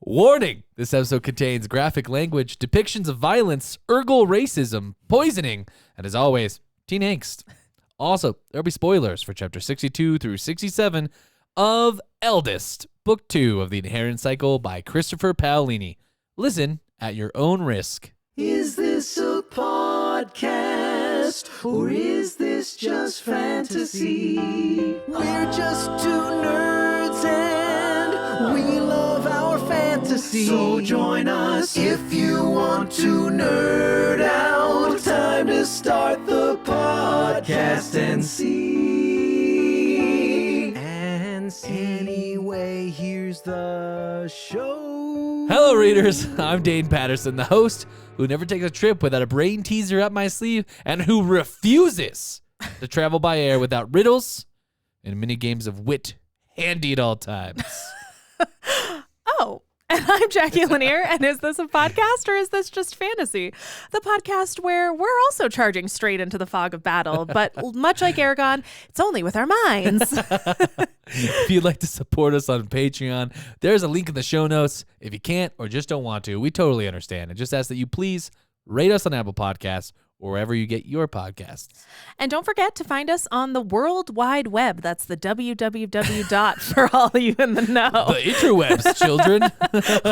Warning! This episode contains graphic language, depictions of violence, Urgal racism, poisoning, and as always, teen angst. Also, there'll be spoilers for chapter 62 through 67 of Eldest, book 2 of the Inherent Cycle by Christopher Paolini. Listen at your own risk. Is this a podcast, or is this just fantasy? We're just two nerds and we love our fantasy. So join us if you want to nerd out. Time to start the podcast and see. Anyway, here's the show. Hello, readers. I'm Dane Patterson, the host who never takes a trip without a brain teaser up my sleeve and who refuses to travel by air without riddles and mini games of wit handy at all times. Oh, and I'm Jackie Lanier, and is this a podcast or is this just fantasy? The podcast where we're also charging straight into the fog of battle, but much like Aragon, it's only with our minds. If you'd like to support us on Patreon, there's a link in the show notes. If you can't or just don't want to, we totally understand. And just ask that you please rate us on Apple Podcasts or wherever you get your podcasts. And don't forget to find us on the World Wide Web. That's the www. For all of you in the know. The interwebs, children.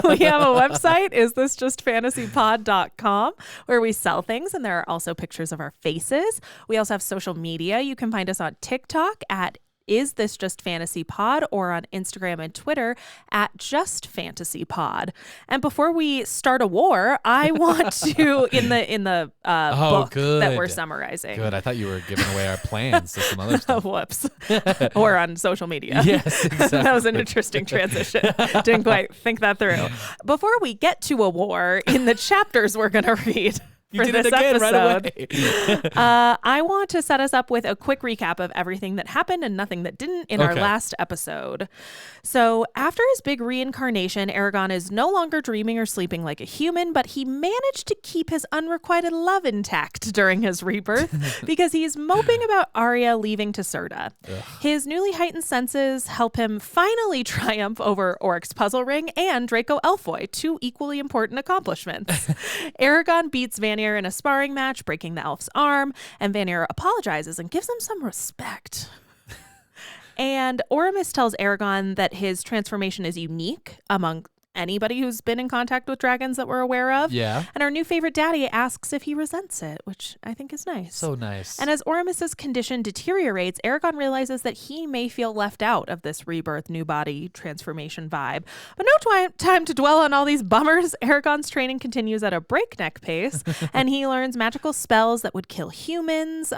We have a website, isthisjustfantasypod.com, where we sell things, and there are also pictures of our faces. We also have social media. You can find us on TikTok at Is This Just Fantasy Pod, or on Instagram and Twitter at Just Fantasy Pod. And before we start a war, I want to in the book that we're summarizing. Good. I thought you were giving away our plans to some other stuff. Whoops. Or on social media. Yes, exactly. That was an interesting transition. Didn't quite think that through. Before we get to a war, in the chapters we're going to read. You did it again right away. I want to set us up with a quick recap of everything that happened and nothing that didn't in our last episode. So after his big reincarnation, Aragon is no longer dreaming or sleeping like a human, but he managed to keep his unrequited love intact during his rebirth because he's moping about Arya leaving to Serta. His newly heightened senses help him finally triumph over Oryx's puzzle ring and Draco Elfoy, two equally important accomplishments. Aragon beats Vanir in a sparring match, breaking the elf's arm, and Vanir apologizes and gives him some respect. And Oramus tells Aragon that his transformation is unique among anybody who's been in contact with dragons that we're aware of. Yeah. And our new favorite daddy asks if he resents it, which I think is nice. So nice. And as Oramus's condition deteriorates, Aragon realizes that he may feel left out of this rebirth, new body transformation vibe. But no time to dwell on all these bummers. Aragon's training continues at a breakneck pace, and he learns magical spells that would kill humans,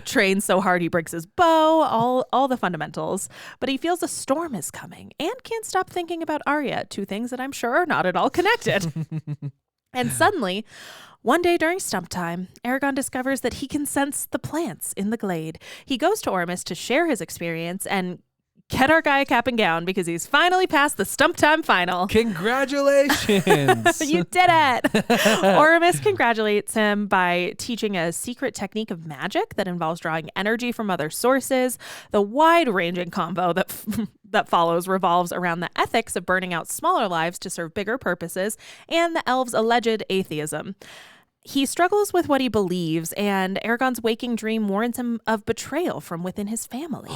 trains so hard he breaks his bow, all the fundamentals. But he feels a storm is coming and can't stop thinking about Arya, two things that I'm sure are not at all connected. And suddenly, one day during stump time, Aragon discovers that he can sense the plants in the glade. He goes to Oramus to share his experience and get our guy a cap and gown because he's finally passed the stump time final. Congratulations. You did it. Oramus congratulates him by teaching a secret technique of magic that involves drawing energy from other sources. The wide-ranging combo that follows revolves around the ethics of burning out smaller lives to serve bigger purposes and the elves' alleged atheism. He struggles with what he believes, and Aragon's waking dream warns him of betrayal from within his family.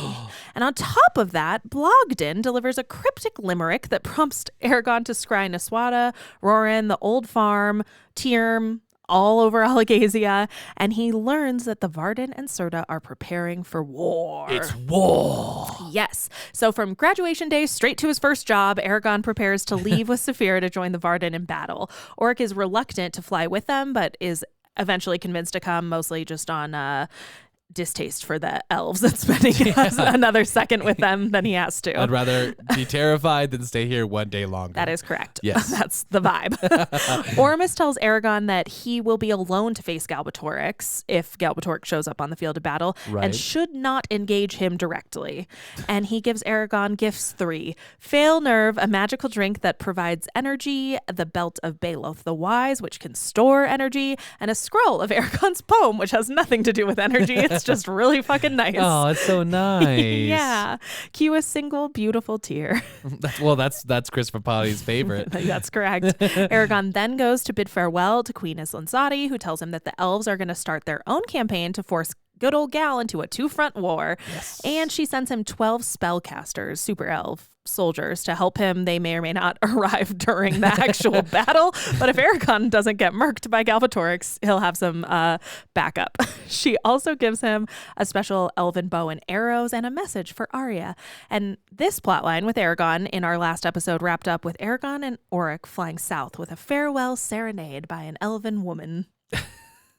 And on top of that, Blogden delivers a cryptic limerick that prompts Aragon to scry Naswada, Roran, the Old Farm, Tyrm, all over Alagasia, and he learns that the Varden and Serta are preparing for war. It's war. Yes. So from graduation day straight to his first job, Aragon prepares to leave with Saphira to join the Varden in battle. Oryx is reluctant to fly with them, but is eventually convinced to come, mostly just on distaste for the elves and spending another second with them than he has to. I'd rather be terrified than stay here one day longer. That is correct. Yes. That's the vibe. Oramus tells Aragon that he will be alone to face Galbatorix if Galbatorix shows up on the field of battle and should not engage him directly. And he gives Aragon gifts 3. Fail Nerve, a magical drink that provides energy, the Belt of Baloth the Wise, which can store energy, and a scroll of Aragon's poem, which has nothing to do with energy. It's It's just really fucking nice. Oh, it's so nice. Yeah. Cue a single beautiful tear. That's Christopher Paolini's favorite. That's correct. Aragon then goes to bid farewell to Queen Islanzadi, who tells him that the elves are going to start their own campaign to force good old Gal into a 2-front war. Yes. And she sends him 12 spellcasters, super elf soldiers, to help him. They may or may not arrive during the actual battle, but if Aragon doesn't get murked by Galvatorix, he'll have some backup. She also gives him a special elven bow and arrows and a message for Arya. And this plotline with Aragon in our last episode wrapped up with Aragon and Auric flying south with a farewell serenade by an elven woman.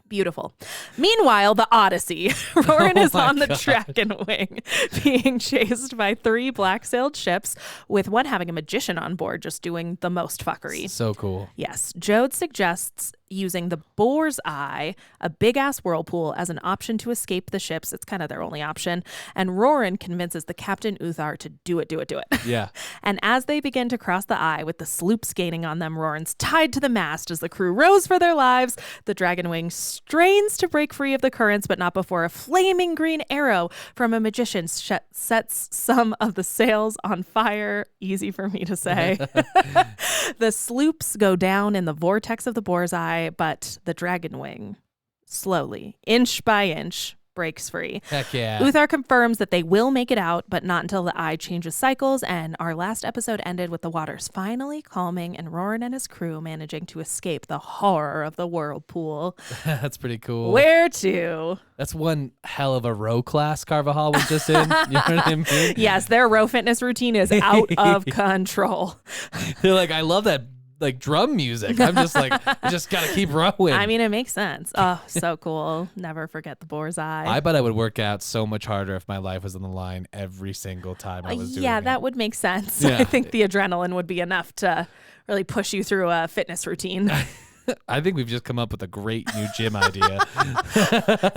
Beautiful. Meanwhile, the Odyssey. Roran is on the Dragon Wing, being chased by 3 black-sailed ships, with one having a magician on board, just doing the most fuckery. So cool. Yes. Jode suggests using the Boar's Eye, a big-ass whirlpool, as an option to escape the ships. It's kind of their only option. And Roran convinces the Captain Uthar to do it. Yeah. And as they begin to cross the eye with the sloops gaining on them, Roran's tied to the mast as the crew rows for their lives. The Dragon Wing strains to break free of the currents, but not before a flaming green arrow from a magician sets some of the sails on fire. Easy for me to say. The sloops go down in the vortex of the Boar's Eye, but the Dragon Wing, slowly, inch by inch, breaks free. Heck yeah. Uthar confirms that they will make it out, but not until the eye changes cycles, and our last episode ended with the waters finally calming and Roran and his crew managing to escape the horror of the whirlpool. That's pretty cool. Where to? That's one hell of a row class Carvajal was just in. You know what I mean? Yes, their row fitness routine is out of control. They're like, I love that like drum music. I'm just like, I just gotta keep rowing. I mean, it makes sense. Oh, so cool. Never forget the Boar's Eye. I bet I would work out so much harder if my life was on the line every single time I was doing it. That would make sense. Yeah. I think the adrenaline would be enough to really push you through a fitness routine. I think we've just come up with a great new gym idea.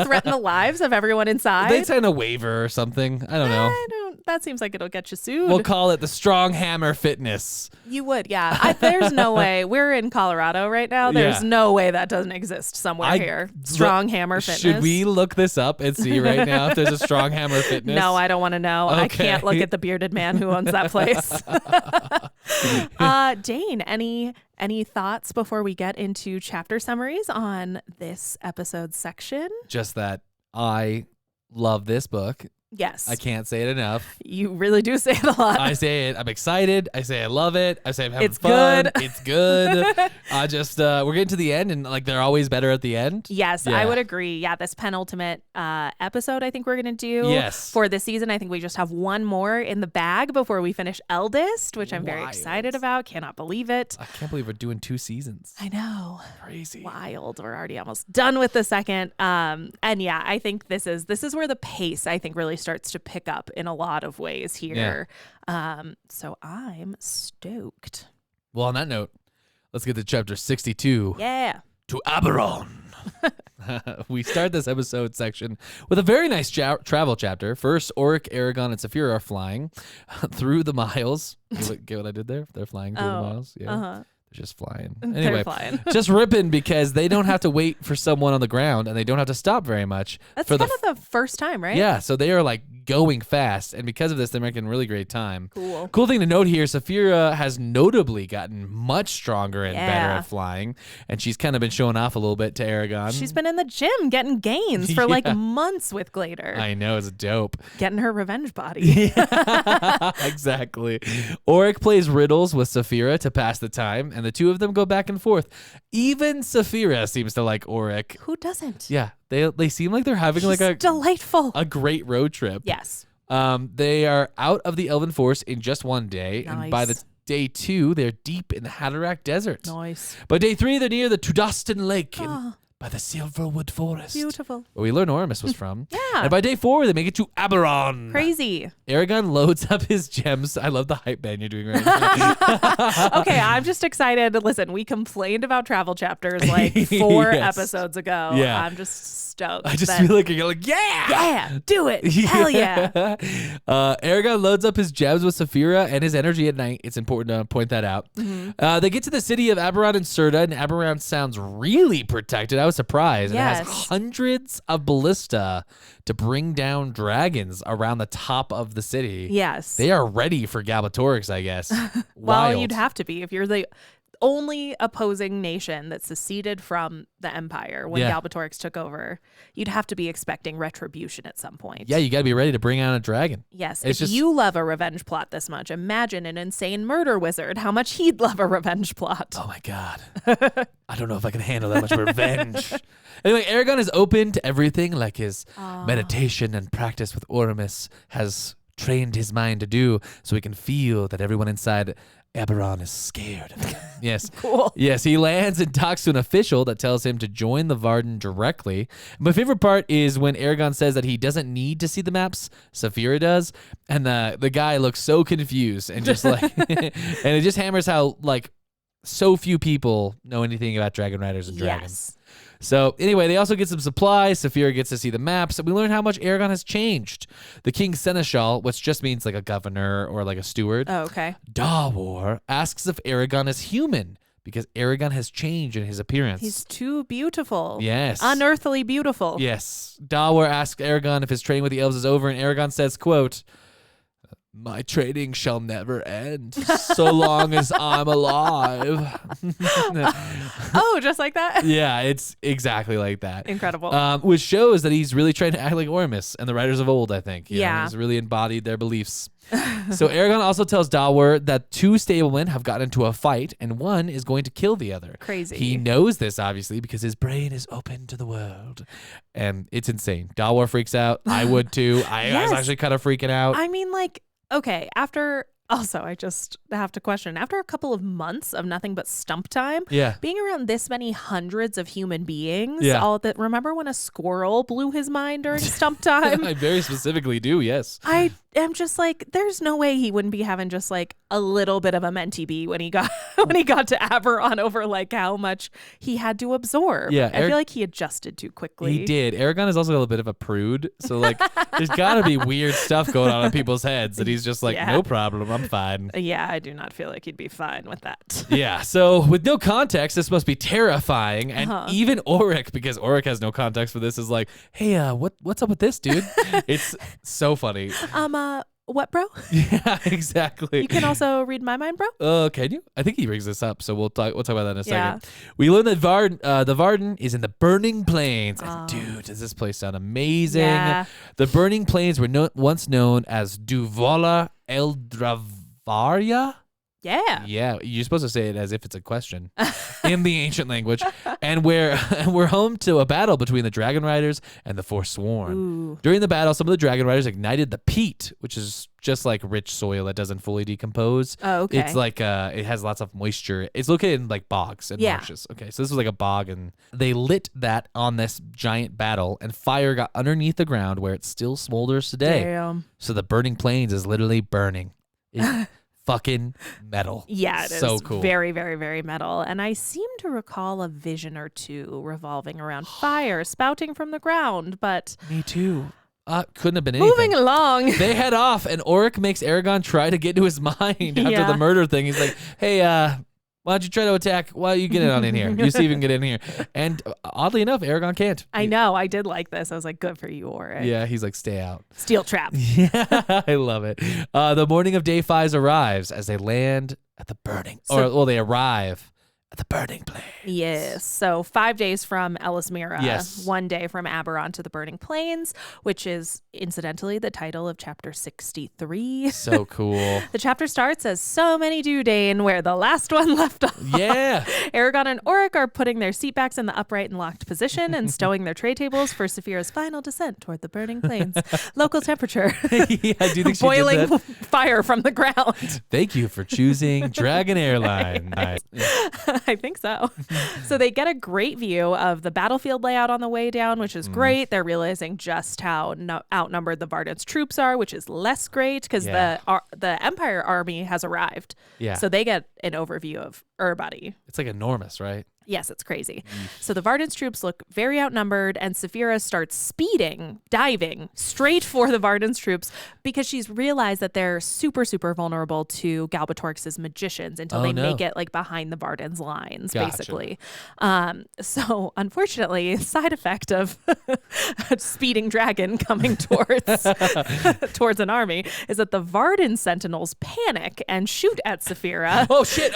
Threaten the lives of everyone inside. They'd sign a waiver or something. I don't know. That seems like it'll get you sued. We'll call it the Strong Hammer Fitness. You would, yeah. There's no way. We're in Colorado right now. There's no way that doesn't exist somewhere here. Strong Hammer Fitness. Should we look this up and see right now if there's a Strong Hammer Fitness? No, I don't want to know. Okay. I can't look at the bearded man who owns that place. Dane, any thoughts before we get into chapter summaries on this episode section? Just that I love this book. Yes. I can't say it enough. You really do say it a lot. I say it. I'm excited. I say I love it. I say I'm having It's fun. good. It's good. We're getting to the end, and like they're always better at the end. Yes, Yeah. I would agree. Yeah, this penultimate episode I think we're going to do Yes. for this season. I think we just have one more in the bag before we finish Eldest, which I'm very Wild. excited about. Cannot believe it. I can't believe we're doing 2 seasons. I know. Crazy. Wild. We're already almost done with the second. And yeah, I think this is where the pace I think really starts to pick up in a lot of ways here. So I'm stoked. Well, on that note, let's get to chapter 62. Yeah. To Aberon. We start this episode section with a very nice travel chapter. First, Auric, Aragon, and Saphira are flying through the miles. Get what I did there? They're flying through the miles. Yeah. Uh-huh. They're just flying. They're Anyway, flying. just ripping because they don't have to wait for someone on the ground and they don't have to stop very much. That's for kind of the first time, right? Yeah, so they are like going fast, and because of this, they're making really great time. Cool. Cool thing to note here, Saphira has notably gotten much stronger and better Yeah. at flying, and she's kind of been showing off a little bit to Aragon. She's been in the gym getting gains for like months with Glader. I know, it's dope. Getting her revenge body. Exactly. Auric plays riddles with Saphira to pass the time, and the two of them go back and forth. Even Saphira seems to like Auric. Who doesn't? Yeah, they seem like they're having She's like delightful. a great road trip. Yes. They are out of the Elven Forest in just one day, and by the day 2, they're deep in the Hatterack Desert. Nice. By day 3, they're near the Tudostan Lake by the Silverwood Forest. Beautiful. Where we learn Oramus was from. Yeah. And by day 4, they make it to Aberon. Crazy. Aragon loads up his gems. I love the hype band you're doing right now. Okay, I'm just excited. Listen, we complained about travel chapters like 4 Yes. episodes ago. Yeah. I'm just stoked. I just that- feel like you're like, yeah! Yeah, do it. Hell yeah. Aragon loads up his gems with Saphira and his energy at night. It's important to point that out. Mm-hmm. They get to the city of Aberon and Serta, and Aberon sounds really protected. I was surprised. Yes. It has hundreds of ballista to bring down dragons around the top of the city. Yes. They are ready for Galbatorix, I guess. Well, Wild. you'd have to be if you're the only opposing nation that seceded from the Empire when Galbatorix took over. You'd have to be expecting retribution at some point. Yeah, you got to be ready to bring out a dragon. Yes. It's If you love a revenge plot this much, imagine an insane murder wizard, how much he'd love a revenge plot. Oh my God. I don't know if I can handle that much revenge. Anyway, Aragon is open to everything, like his meditation and practice with Oramus has trained his mind to do, so he can feel that everyone inside Eberron is scared of him. Yes. Cool. Yes, he lands and talks to an official that tells him to join the Varden directly. My favorite part is when Aragon says that he doesn't need to see the maps, Saphira does, and the guy looks so confused and just like, and it just hammers how like so few people know anything about Dragon Riders and dragons. Yes. So anyway, they also get some supplies. Saphira gets to see the maps, and we learn how much Aragon has changed. The King's Seneschal, which just means like a governor or like a steward, Oh, okay. Dawar, asks if Aragon is human because Aragon has changed in his appearance. He's too beautiful. Yes. Unearthly beautiful. Yes. Dawar asks Aragon if his training with the elves is over, and Aragon says, quote, "My training shall never end so long as I'm alive." Oh, just like that? Yeah, it's exactly like that. Incredible. Which shows that he's really trying to act like Oramus and the writers of old, I think. You know, Yeah. he's really embodied their beliefs. So Aragon also tells Dawar that two stablemen have gotten into a fight and one is going to kill the other. Crazy. He knows this, obviously, because his brain is open to the world. And it's insane. Dawar freaks out. I would too. I was Yes. actually kind of freaking out. I mean, like, okay, also, I just have to question, after a couple of months of nothing but stump time, Yeah. being around this many hundreds of human beings, Yeah. all that, remember when a squirrel blew his mind during stump time? I very specifically do, yes. I am just like, there's no way he wouldn't be having just like a little bit of a mentee bee when he got to Aberon over like how much he had to absorb. Yeah, I feel like he adjusted too quickly. He did. Aragon is also a little bit of a prude. So, like, there's got to be weird stuff going on in people's heads that he's just like, Yeah. no problem, I'm fine. Yeah, I do not feel like he'd be fine with that. Yeah, so with no context, this must be terrifying. And even Auric, because Auric has no context for this, is like, hey, what's up with this, dude? It's so funny. What, bro? Yeah, exactly. You can also read my mind, bro. Can you? I think he brings this up, so we'll talk about that in a Yeah. second. We learn that the Varden is in the Burning Plains. And dude, does this place sound amazing? Yeah. The Burning Plains were once known as Duvala Eldravaria. Yeah. Yeah, you're supposed to say it as if it's a question in the ancient language. And we're home to a battle between the Dragon Riders and the Forsworn. Ooh. During the battle, some of the Dragon Riders ignited the peat, which is just like rich soil that doesn't fully decompose. Oh, okay. It's like it has lots of moisture. It's located in like bogs and marshes. Okay, so this was like a bog, and they lit that on this giant battle, and fire got underneath the ground where it still smolders today. Damn. So the Burning Plains is literally burning. It's fucking metal. Yeah, it is so cool. very, very, very metal. And I seem to recall a vision or two revolving around fire spouting from the ground, but Me too. Couldn't have been anything. moving along. They head off, and Auric makes Aragon try to get into his mind after Yeah. the murder thing. He's like, hey, why don't you try to attack? Why don't you get in here? You see if you can get in here. And oddly enough, Aragon can't. I know. I did like this. I was like, good for you, Auric. Yeah, he's like, stay out. Steel trap. Yeah, I love it. The morning of day 5 arrives as they land at the burning, they arrive at the Burning Plains. Yes. So 5 days from Elismira. Yes. 1 day from Aberon to the Burning Plains, which is incidentally the title of chapter 63. So cool. The chapter starts as so many do, Dane, where the last one left off. Yeah. Aragon and Auric are putting their seatbacks in the upright and locked position and stowing their tray tables for Saphira's final descent toward the Burning Plains. Local temperature. Yeah, do you think she did Boiling that? fire from the ground. Thank you for choosing Dragon Airline. I think so. So they get a great view of the battlefield layout on the way down, which is great. They're realizing just how outnumbered the Varden's troops are, which is less great because Yeah. the Empire army has arrived. Yeah. So they get an overview of everybody. It's like enormous, right? Yes, it's crazy. So the Varden's troops look very outnumbered, and Saphira starts diving straight for the Varden's troops because she's realized that they're super, super vulnerable to Galbatorix's magicians until they make it like behind the Varden's lines, basically. So unfortunately, side effect of a speeding dragon coming towards an army is that the Varden sentinels panic and shoot at Saphira. Oh shit!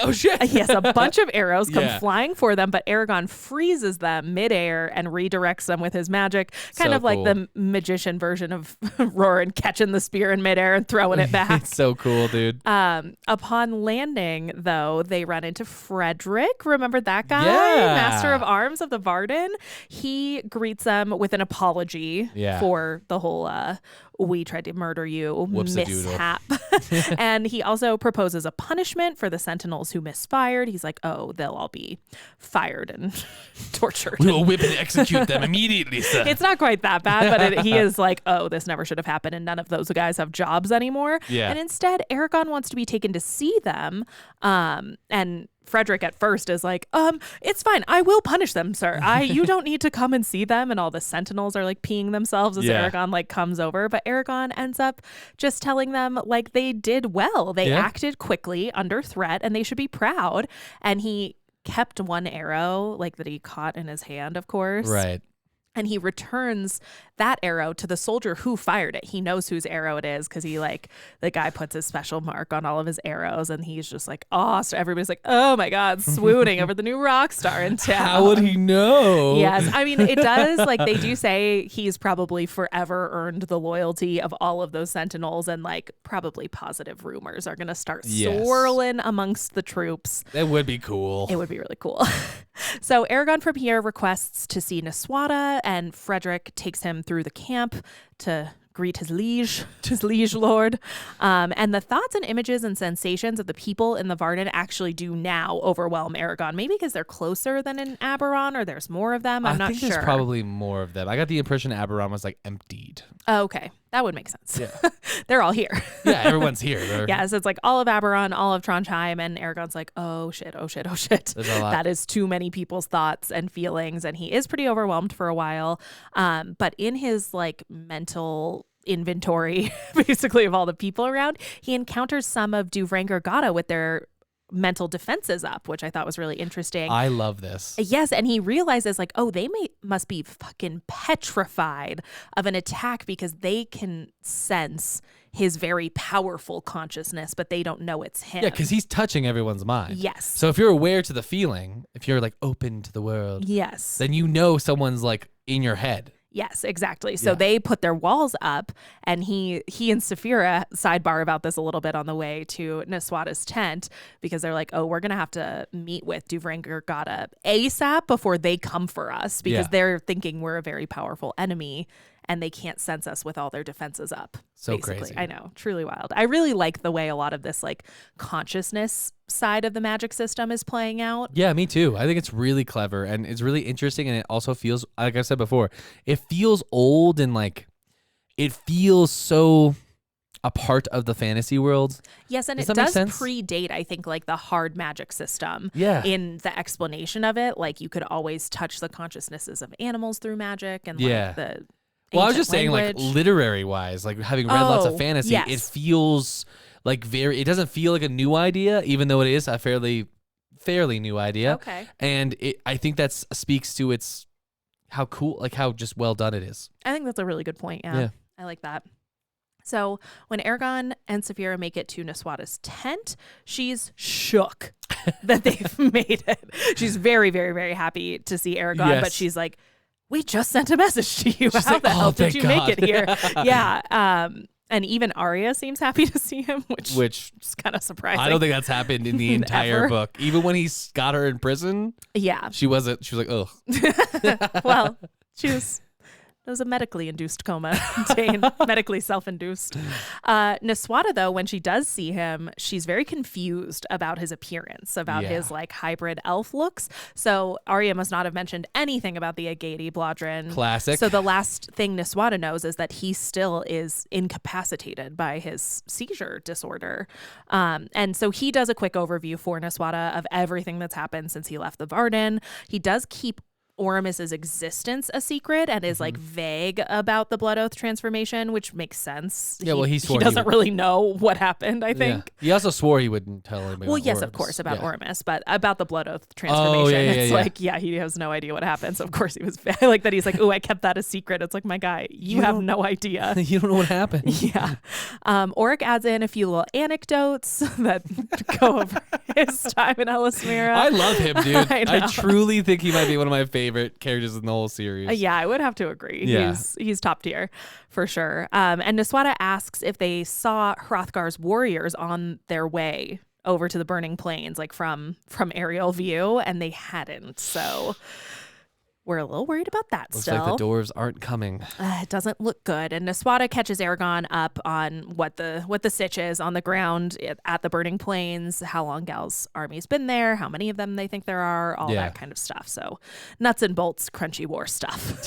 Yes, a bunch of arrows come flying for them, but Aragon freezes them midair and redirects them with his magic, kind of like the magician version of Roran catching the spear in midair and throwing it back. It's so cool, dude. Upon landing, though, they run into Frederick. Remember that guy? Yeah. Master of Arms of the Varden. He greets them with an apology for the whole we tried to murder you mishap. And he also proposes a punishment for the sentinels who misfired. He's like, oh, they'll all be fired and tortured. We will whip and execute them immediately, sir. It's not quite that bad, but he is like, oh, this never should have happened, and none of those guys have jobs anymore. Yeah. And instead, Aragon wants to be taken to see them, and Frederick at first is like, it's fine. I will punish them, sir. You don't need to come and see them. And all the sentinels are like peeing themselves as Aragon like comes over. But Aragon ends up just telling them like they did well. They acted quickly under threat and they should be proud. And he kept one arrow like that he caught in his hand, of course. Right. And he returns that arrow to the soldier who fired it. He knows whose arrow it is because the guy puts his special mark on all of his arrows, and he's just like, oh, so everybody's like, oh my God, swooning over the new rock star in town. How would he know? Yes. I mean, it does, like, they do say he's probably forever earned the loyalty of all of those sentinels, and like probably positive rumors are going to start swirling amongst the troops. That would be cool. It would be really cool. So Aragon from here requests to see Niswada, and Frederick takes him through the camp to greet his liege lord. And the thoughts and images and sensations of the people in the Varden actually do now overwhelm Aragon. Maybe because they're closer than in Aberon, or there's more of them. I'm not sure. There's probably more of them. I got the impression Aberon was like emptied. Oh, okay. That would make sense. Yeah. They're all here. Yeah, everyone's here. Yeah, so it's like all of Aberon, all of Trondheim, and Aragon's like, oh shit. There's a lot. That is too many people's thoughts and feelings, and he is pretty overwhelmed for a while. But in his like mental inventory, basically, of all the people around, he encounters some of Duvrangar Gata with their mental defenses up, which I thought was really interesting. I love this. Yes, and he realizes like, oh, they must be fucking petrified of an attack because they can sense his very powerful consciousness, but they don't know it's him. Yeah, because he's touching everyone's mind. Yes. So if you're aware to the feeling, if you're like open to the world, yes, then you know someone's like in your head. Yes, exactly. So they put their walls up, and he and Saphira sidebar about this a little bit on the way to Niswada's tent, because they're like, oh, we're going to have to meet with Duvrangar Gata ASAP before they come for us, because they're thinking we're a very powerful enemy and they can't sense us with all their defenses up. So basically. Crazy. I know. Truly wild. I really like the way a lot of this like consciousness side of the magic system is playing out. Yeah, me too. I think it's really clever and it's really interesting, and it also feels, like I said before, it feels old and like it feels so a part of the fantasy world. Yes, and it does predate, I think, like the hard magic system. Yeah. In the explanation of it, like you could always touch the consciousnesses of animals through magic, and like the Well, I was just saying, language. like, literary wise, like having read lots of fantasy, it feels like it doesn't feel like a new idea, even though it is a fairly new idea. Okay. And I think that speaks to how cool, like how just well done it is. I think that's a really good point. Yeah. I like that. So when Aragon and Saphira make it to Niswada's tent, she's shook that they've made it. She's very, very, very happy to see Aragon, but she's like, we just sent a message to you. She's How like, the hell did thank you God. make it here? Yeah. And even Arya seems happy to see him, which is kind of surprising. I don't think that's happened in the entire book. Even when he's got her in prison, yeah, she was like, ugh. Well, she was It was a medically induced coma, Dane, medically self-induced. Niswada, though, when she does see him, she's very confused about his appearance, about his like hybrid elf looks. So Arya must not have mentioned anything about the Agadi Blodrin. Classic. So the last thing Niswada knows is that he still is incapacitated by his seizure disorder. And so he does a quick overview for Niswada of everything that's happened since he left the Varden. He does keep Ormus's existence a secret and is like vague about the Blood Oath transformation, which makes sense. Yeah, well, he doesn't really know what happened, I think. Yeah. He also swore he wouldn't tell anybody. Well, about yes, Ormus. of course, about Ormus, but about the Blood Oath transformation, it's like, he has no idea what happened. So of course he was I like that he's like, oh, I kept that a secret. It's like, my guy, you have no idea. You don't know what happened. Yeah. Oric adds in a few little anecdotes that go over his time in Ellesmere. I love him, dude. I truly think he might be one of my favorite characters in the whole series. Yeah, I would have to agree. Yeah. He's top tier for sure. And Niswada asks if they saw Hrothgar's warriors on their way over to the Burning Plains, like from aerial view, and they hadn't. So we're a little worried about that. Looks still. like the dwarves aren't coming. It doesn't look good. And Niswada catches Aragon up on what the sitch is on the ground at the Burning Plains, how long Gal's army's been there, how many of them they think there are, all that kind of stuff. So nuts and bolts, crunchy war stuff.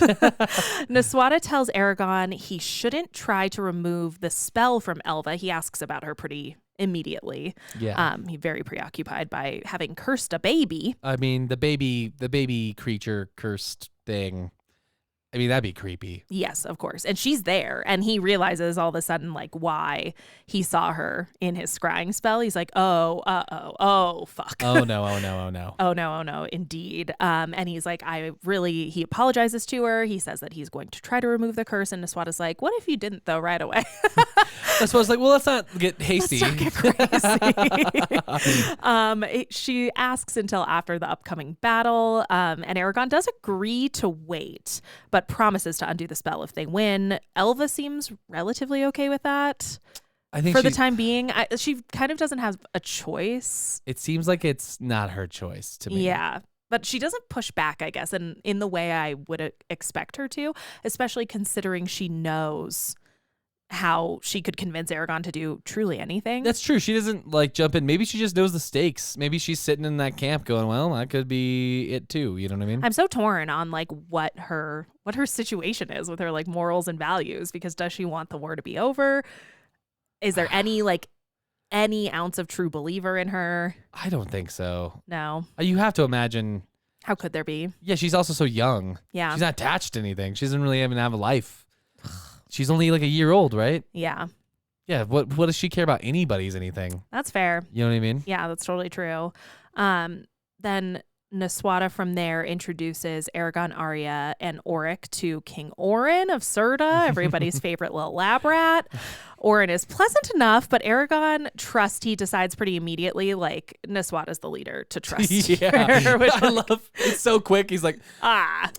Niswada tells Aragon he shouldn't try to remove the spell from Elva. He asks about her pretty immediately. He's very preoccupied by having cursed a baby. I mean, the baby creature cursed thing. I mean, that'd be creepy. Yes, of course. And she's there, and he realizes all of a sudden like why he saw her in his scrying spell. He's like, oh fuck. Oh no, oh no, indeed. And he's like, he apologizes to her. He says that he's going to try to remove the curse, and Niswada's like, what if you didn't though right away? Niswada's like, well, let's not get hasty. Let's not get crazy. She asks until after the upcoming battle, and Aragon does agree to wait, but promises to undo the spell if they win. Elva seems relatively okay with that. I think for the time being, she kind of doesn't have a choice. It seems like it's not her choice to me. Yeah, but she doesn't push back, I guess, and in the way I would expect her to, especially considering she knows how she could convince Aragon to do truly anything. That's true. She doesn't like jump in. Maybe she just knows the stakes. Maybe she's sitting in that camp going, well, that could be it too. You know what I mean? I'm so torn on like what her situation is with her like morals and values, because does she want the war to be over? Is there any ounce of true believer in her? I don't think so. No. You have to imagine. How could there be? Yeah, she's also so young. Yeah. She's not attached to anything. She doesn't really even have a life. She's only like a year old, right? Yeah. Yeah. What does she care about anybody's anything? That's fair. You know what I mean? Yeah, that's totally true. Then Niswada from there introduces Aragon, Arya, and Oric to King Orin of Serta, everybody's favorite little lab rat. Orin is pleasant enough, but Aragon he decides pretty immediately, like, Niswada's the leader to trust. Yeah. I love it's so quick. He's like,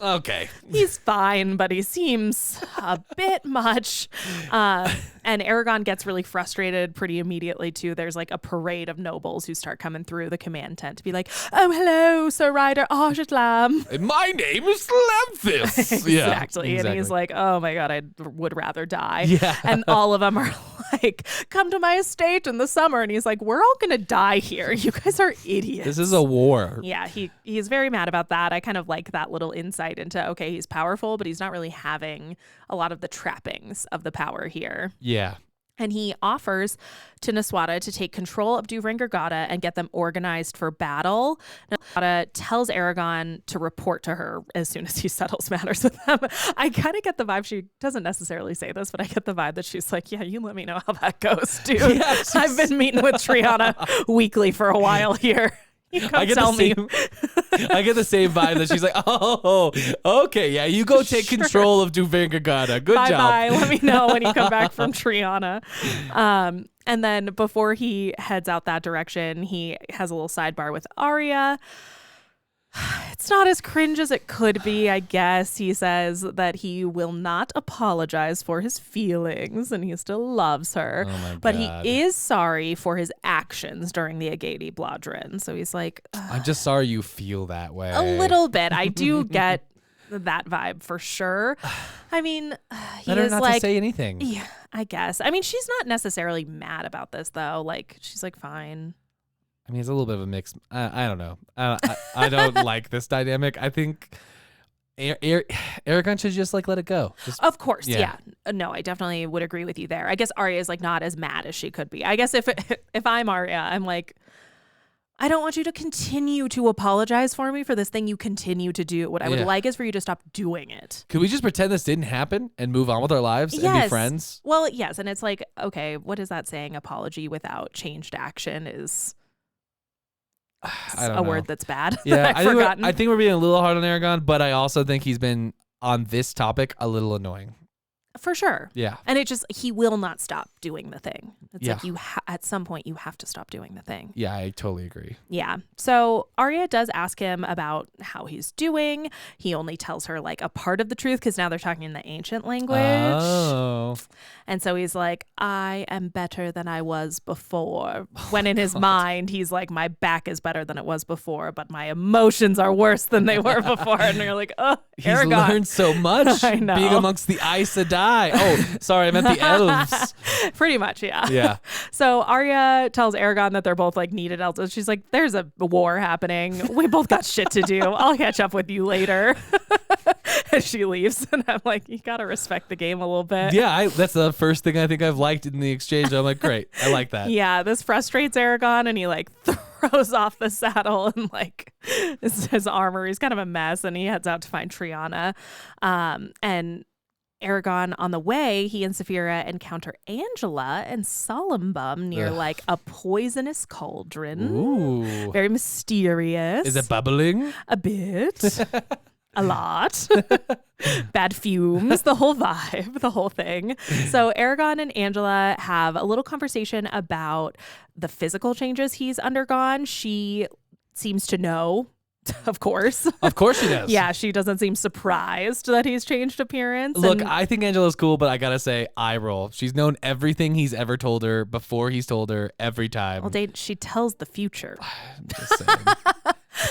okay. He's fine, but he seems a bit much. And Aragon gets really frustrated pretty immediately, too. There's like a parade of nobles who start coming through the command tent to be like, oh, hello, Sir Ryder Arjatlam. And my name is Lamphis. Exactly. And he's like, oh my God, I would rather die. Yeah. And all of them are like, come to my estate in the summer. And he's like, we're all going to die here. You guys are idiots. This is a war. Yeah, he's very mad about that. I kind of like that little insight into, okay, he's powerful, but he's not really having a lot of the trappings of the power here. Yeah. And he offers to Niswada to take control of Duvrengargada and get them organized for battle. Niswada tells Aragon to report to her as soon as he settles matters with them. I kind of get the vibe, she doesn't necessarily say this, but I get the vibe that she's like, yeah, you let me know how that goes, dude. Yeah, I've been meeting with Triana weekly for a while here. I get the same vibe that she's like, oh, okay, yeah, you go take control of Duvrengargada. Good job. Bye. Let me know when you come back from Triana. And then before he heads out that direction, he has a little sidebar with Arya. It's not as cringe as it could be, I guess. He says that he will not apologize for his feelings and he still loves her. Oh my God. But he is sorry for his actions during the Agadi Blodrin. So he's like, I'm just sorry you feel that way. A little bit. I do get that vibe for sure. I mean, he Better is not like, to say anything. yeah, I guess. I mean, she's not necessarily mad about this though. Like, she's like, fine. I mean, it's a little bit of a mix. I don't know. I don't like this dynamic. I think Aragon should just like let it go. Just, Of course, yeah. yeah. No, I definitely would agree with you there. I guess Arya is like not as mad as she could be. I guess if I'm Arya, I'm like, I don't want you to continue to apologize for me for this thing you continue to do. What I would like is for you to stop doing it. Could we just pretend this didn't happen and move on with our lives and be friends? Well, yes. And it's like, okay, what is that saying? Apology without changed action is a word that's bad. Yeah, I've I think we're being a little hard on Aragon, but I also think he's been on this topic a little annoying. For sure. Yeah. And it just, he will not stop doing the thing. It's Yeah. like at some point you have to stop doing the thing. Yeah, I totally agree. Yeah. So Arya does ask him about how he's doing. He only tells her like a part of the truth because now they're talking in the ancient language. Oh. And so he's like, I am better than I was before. When in his mind, he's like, my back is better than it was before, but my emotions are worse than they were before. And you're like, oh, He's Aragon. learned so much I know. being amongst the Aes Sedai. Oh, sorry, I meant the elves. Pretty much, yeah. Yeah. So Arya tells Aragon that they're both like needed Eldest. She's like, there's a war happening. We both got shit to do. I'll catch up with you later. And she leaves. And I'm like, you got to respect the game a little bit. Yeah, that's the first thing I think I've liked in the exchange. I'm like, great. I like that. Yeah, this frustrates Aragon and he like throws off the saddle and like his armor. He's kind of a mess and he heads out to find Triana. And Aragon on the way, he and Saphira encounter Angela and Solumbum near like a poisonous cauldron. Ooh. Very mysterious. Is it bubbling? A bit. A lot. Bad fumes, the whole vibe, the whole thing. So Aragon and Angela have a little conversation about the physical changes he's undergone. She seems to know. Of course. Of course she does. Yeah, she doesn't seem surprised that he's changed appearance. Look, I think Angela's cool, but I gotta say, eye roll. She's known everything he's ever told her before he's told her every time. Well, she tells the future. I'm just saying.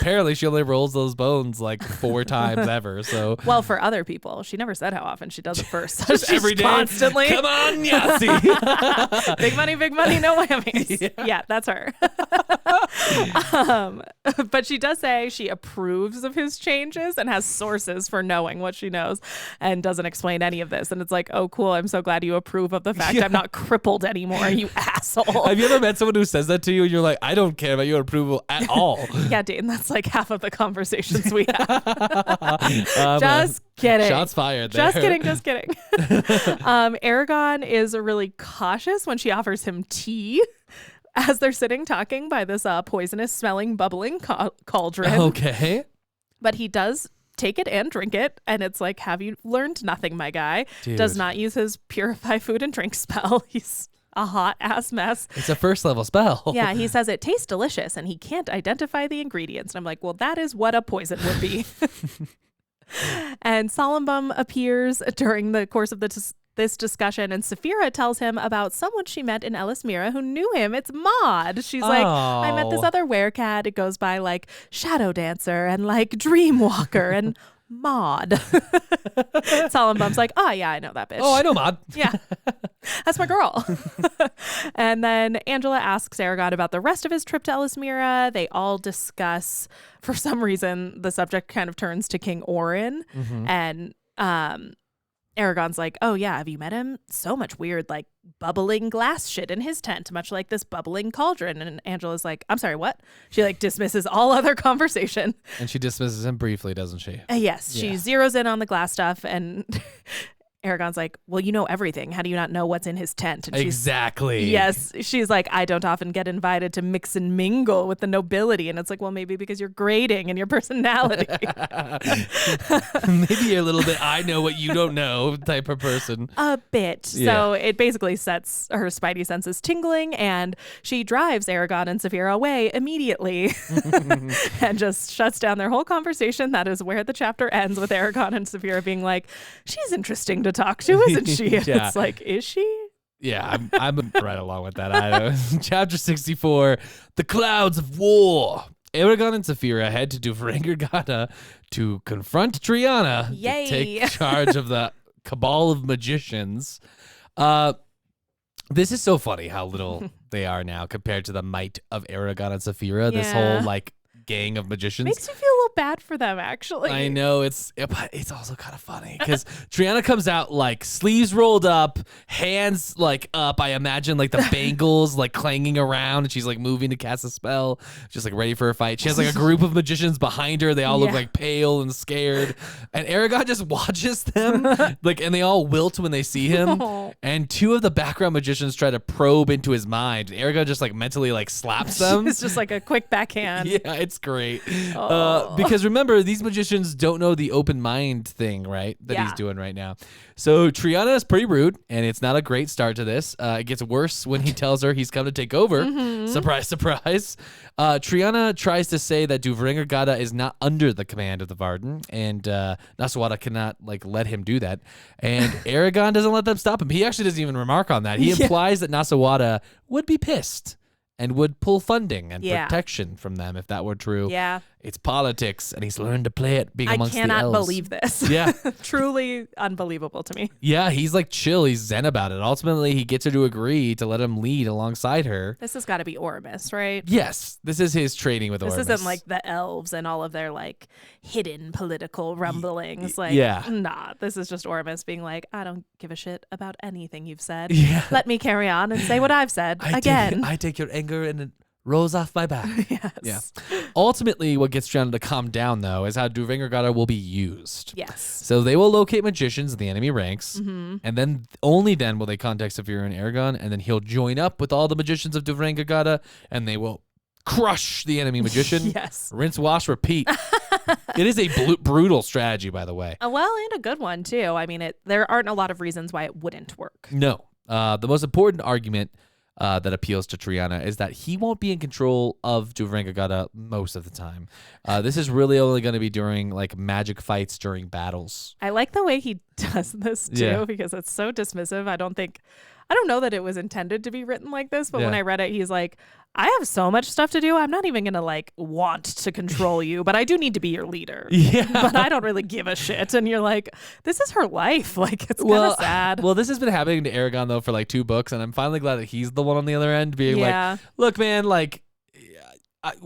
Apparently, she only rolls those bones like 4 times ever. So, Well, for other people, she never said how often she does it first. So just she's every day, constantly. Come on, Yahtzee. Big money, no whammies. Yeah, that's her. But she does say she approves of his changes and has sources for knowing what she knows and doesn't explain any of this. And it's like, oh, cool. I'm so glad you approve of the fact I'm not crippled anymore, you asshole. Have you ever met someone who says that to you and you're like, I don't care about your approval at all? Yeah, Dane, that's like half of the conversations we have. Just kidding. Shots fired there. Just kidding. Aragon is really cautious when she offers him tea as they're sitting talking by this poisonous smelling bubbling cauldron. Okay. But he does take it and drink it. And it's like, have you learned nothing, my guy? Dude. Does not use his purify food and drink spell. He's a hot ass mess. It's a first level spell. Yeah, he says it tastes delicious and he can't identify the ingredients. And I'm like, well, that is what a poison would be. And Solumbum appears during the course of this discussion, and Saphira tells him about someone she met in Elismira who knew him. It's Maud. She's like, I met this other werecat. It goes by like Shadow Dancer and like Dreamwalker and Maud. Solumbum's like, oh yeah, I know that bitch. Oh, I know Maud. Yeah, that's my girl. And then Angela asks Aragon about the rest of his trip to Elismira. They all discuss, for some reason, the subject kind of turns to King Orin. And Aragon's like, oh yeah, have you met him? So much weird, like bubbling glass shit in his tent, much like this bubbling cauldron. And Angela's like, I'm sorry, what? She like dismisses all other conversation. And she dismisses him briefly, doesn't she? Yes, she zeroes in on the glass stuff, and Aragon's like, well, you know everything. How do you not know what's in his tent? And Exactly. Yes. She's like, I don't often get invited to mix and mingle with the nobility. And it's like, well, maybe because you're grading and your personality. Maybe you're a little bit, I know what you don't know type of person. A bit. Yeah. So it basically sets her spidey senses tingling, and she drives Aragon and Saphira away immediately and just shuts down their whole conversation. That is where the chapter ends, with Aragon and Saphira being like, she's interesting to talk to, isn't she? Yeah. It's like, is she? Yeah, I'm right along with that. I know. Chapter 64, The Clouds of War. Aragon and Saphira head to Dufrangirgata to confront Triana Yay. to take charge of the cabal of magicians. This is so funny how little they are now compared to the might of Aragon and Saphira. This whole like gang of magicians. Makes you feel a little bad for them, actually. I know, but it's also kind of funny because Triana comes out like sleeves rolled up, hands like up. I imagine like the bangles like clanging around, and she's like moving to cast a spell, just like ready for a fight. She has like a group of magicians behind her. They all look like pale and scared, and Aragon just watches them like, and they all wilt when they see him. And two of the background magicians try to probe into his mind. Aragon just like mentally like slaps them. It's just like a quick backhand. Yeah, it's great. Because remember, these magicians don't know the open mind thing, right? That he's doing right now. So Triana is pretty rude, and it's not a great start to this. It gets worse when he tells her he's come to take over. Surprise, surprise. Triana tries to say that Duvrengar Gada is not under the command of the Varden, and Nasawada cannot like let him do that. And Aragon doesn't let them stop him. He actually doesn't even remark on that. He implies that Nasawada would be pissed and would pull funding and protection from them if that were true. Yeah. It's politics, and he's learned to play it being amongst the elves. I cannot believe this. Yeah. Truly unbelievable to me. Yeah, he's like chill. He's zen about it. Ultimately, he gets her to agree to let him lead alongside her. This has got to be Ormus, right? Yes. This is his training with Ormus. This isn't like the elves and all of their like hidden political rumblings. Like, nah, this is just Ormus being like, I don't give a shit about anything you've said. Yeah. Let me carry on and say what I've said again. I take your anger and it rolls off my back. Yes. Yeah. Ultimately, what gets Triana to calm down, though, is how Duvrengar Gada will be used. Yes. So they will locate magicians in the enemy ranks, and then only then will they contact Saphira and Aragon, and then he'll join up with all the magicians of Duvrengar Gada, and they will crush the enemy magician. Yes. Rinse, wash, repeat. It is a brutal strategy, by the way. Well, and a good one, too. I mean, there aren't a lot of reasons why it wouldn't work. No. The most important argument that appeals to Triana is that he won't be in control of Duvrengar Gada most of the time. This is really only going to be during like magic fights during battles. I like the way he does this too, because it's so dismissive. I don't know that it was intended to be written like this, but when I read it, he's like, I have so much stuff to do. I'm not even going to like want to control you, but I do need to be your leader. Yeah. But I don't really give a shit. And you're like, this is her life. Like, it's kind of sad. Well, this has been happening to Aragon, though, for like 2 books. And I'm finally glad that he's the one on the other end being like, look, man, like,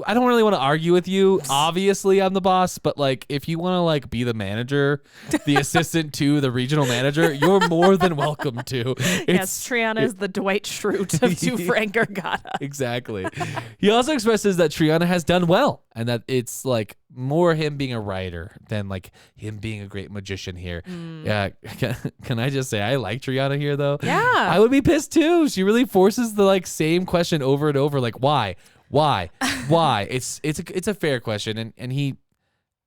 I don't really want to argue with you. Obviously, I'm the boss, but like, if you want to like be the manager, the assistant to the regional manager, you're more than welcome to. Yes, Triana is the Dwight Schrute of Duvrengar Gada. Exactly. He also expresses that Triana has done well, and that it's like more him being a writer than like him being a great magician here. Yeah. Can I just say I like Triana here though? Yeah. I would be pissed too. She really forces the like same question over and over. Like, why? It's a fair question, and he,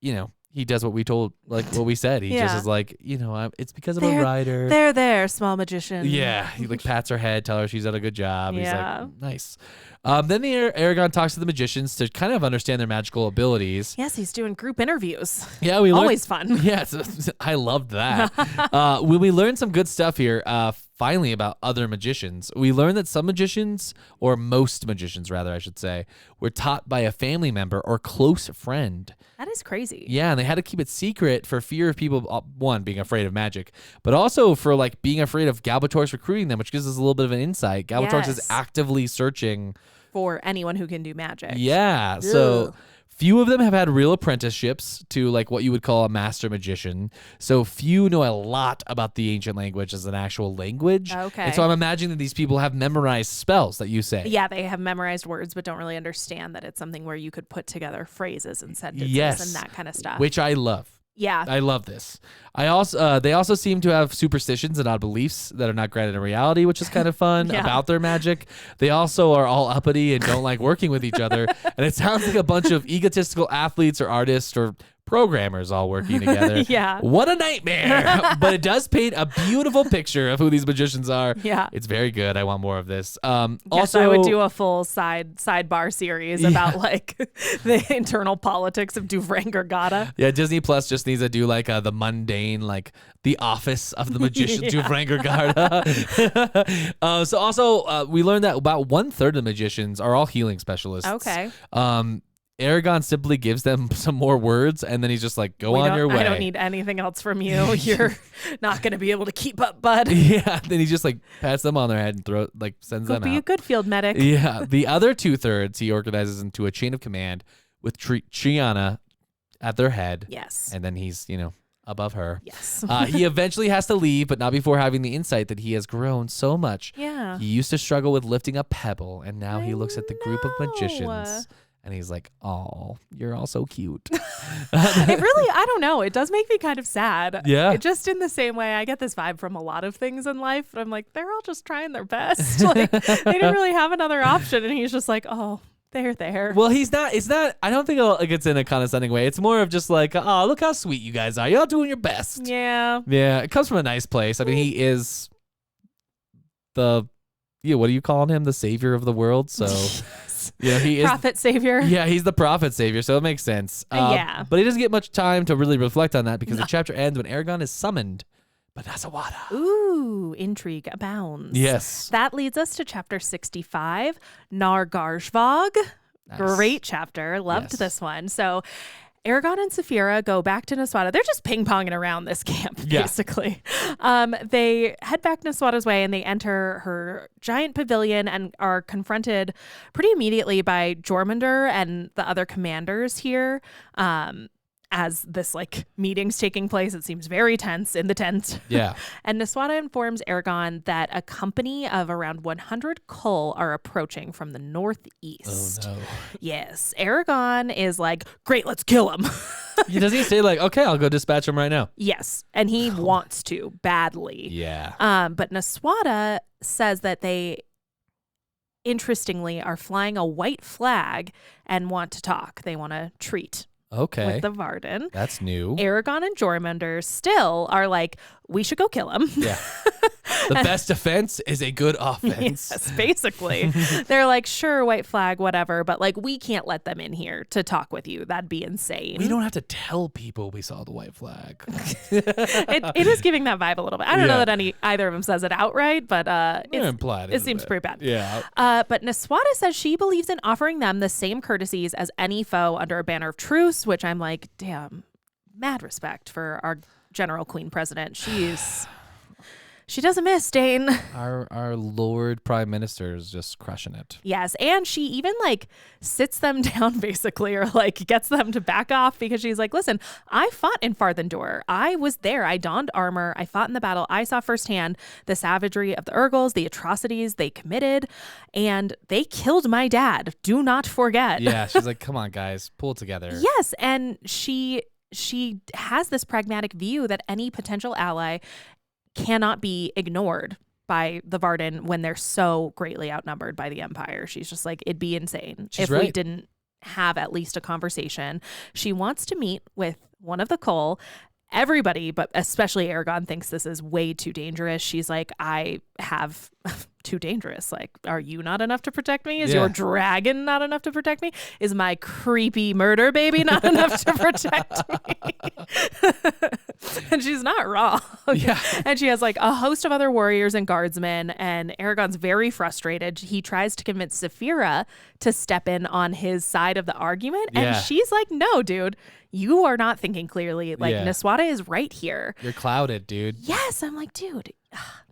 you know, he does what we told, like what we said. He just is like, you know, it's because of a writer. There, small magician. Yeah, he like pats her head, tell her she's done a good job. He's like, nice. Then Aragon talks to the magicians to kind of understand their magical abilities. Yes, he's doing group interviews. Yeah, always fun. Yes, I loved that. When we learned some good stuff here, finally about other magicians. We learned that some magicians, or most magicians rather, I should say, were taught by a family member or close friend. That is crazy. Yeah, and they had to keep it secret for fear of people, one, being afraid of magic, but also for like being afraid of Galbatorix recruiting them, which gives us a little bit of an insight. Galbatorix is actively searching for anyone who can do magic. Yeah, so few of them have had real apprenticeships to like what you would call a master magician. So few know a lot about the ancient language as an actual language. Okay. And so I'm imagining that these people have memorized spells that you say. Yeah, they have memorized words, but don't really understand that it's something where you could put together phrases and sentences and that kind of stuff. Which I love. Yeah. I love this. They also seem to have superstitions and odd beliefs that are not grounded in reality, which is kind of fun about their magic. They also are all uppity and don't like working with each other. And it sounds like a bunch of egotistical athletes or artists or programmers all working together. Yeah. What a nightmare. But it does paint a beautiful picture of who these magicians are. Yeah. It's very good. I want more of this. Also, I would do a full sidebar series about like the internal politics of Duvrengar Gada. Yeah, Disney Plus just needs to do like the mundane, like the office of the magician Duvrengar Gada. So also we learned that about 1/3 of the magicians are all healing specialists. Okay. Aragon simply gives them some more words, and then he's just like, go on your way. I don't need anything else from you. You're not going to be able to keep up, bud. Yeah, then he just like pats them on their head and sends them out. Be a good field medic. Yeah, the other 2/3 he organizes into a chain of command with Triana at their head. Yes. And then he's, above her. Yes. He eventually has to leave, but not before having the insight that he has grown so much. Yeah. He used to struggle with lifting a pebble, and now he looks at the group of magicians. And he's like, oh, you're all so cute. It really, I don't know. It does make me kind of sad. Yeah. Just in the same way, I get this vibe from a lot of things in life. I'm like, they're all just trying their best. Like, they didn't really have another option. And he's just like, oh, they're there. Well, it's not, I don't think it's in a condescending way. It's more of just like, oh, look how sweet you guys are. You're all doing your best. Yeah. Yeah. It comes from a nice place. I mean, he is what are you calling him? The savior of the world. So... Yeah, he is prophet savior. Yeah, he's the prophet savior, so it makes sense. Yeah. But he doesn't get much time to really reflect on that because the chapter ends when Aragon is summoned by Nasawada. Ooh, intrigue abounds. Yes. That leads us to chapter 65, Nargarshvog. Nice. Great chapter. Loved this one. So Aragon and Saphira go back to Naswada. They're just ping-ponging around this camp, basically. They head back Naswada's way and they enter her giant pavilion and are confronted pretty immediately by Jormungandr and the other commanders here. As this meeting's taking place, it seems very tense in the tent. Yeah. And Naswada informs Aragon that a company of around 100 Kull are approaching from the northeast. Oh no. Yes. Aragon is like, great, let's kill him. Does he say okay, I'll go dispatch him right now? Yes. And he wants to badly. Yeah. But Naswada says that they, interestingly, are flying a white flag and want to talk. They want to treat. Okay. With the Varden. That's new. Aragon and Jormungandr still are like, we should go kill him. Yeah. The best defense is a good offense. Yes, basically. They're like, sure, white flag, whatever, but we can't let them in here to talk with you. That'd be insane. We don't have to tell people we saw the white flag. It is giving that vibe a little bit. I don't know that either of them says it outright, but it seems pretty bad. Yeah. But Naswada says she believes in offering them the same courtesies as any foe under a banner of truce, which I'm like, damn, mad respect for our General Queen President. She doesn't miss, Dane. Our Lord Prime Minister is just crushing it. Yes, and she even sits them down basically, or gets them to back off because she's like, listen, I fought in Farthendur. I was there. I donned armor. I fought in the battle. I saw firsthand the savagery of the Urgals, the atrocities they committed, and they killed my dad. Do not forget. Yeah, she's like, come on, guys, pull it together. Yes, and she has this pragmatic view that any potential ally cannot be ignored by the Varden when they're so greatly outnumbered by the Empire. She's just like, it'd be insane if we didn't have at least a conversation. She wants to meet with one of the Kull. Everybody, but especially Aragon, thinks this is way too dangerous. She's like, I have too dangerous. Are you not enough to protect me? Is your dragon not enough to protect me? Is my creepy murder baby not enough to protect me? And she's not wrong. Yeah. And she has a host of other warriors and guardsmen, and Aragon's very frustrated. He tries to convince Saphira to step in on his side of the argument, and she's like, no, dude, you are not thinking clearly. Naswada is right here. You're clouded, dude. Yes. I'm like, dude,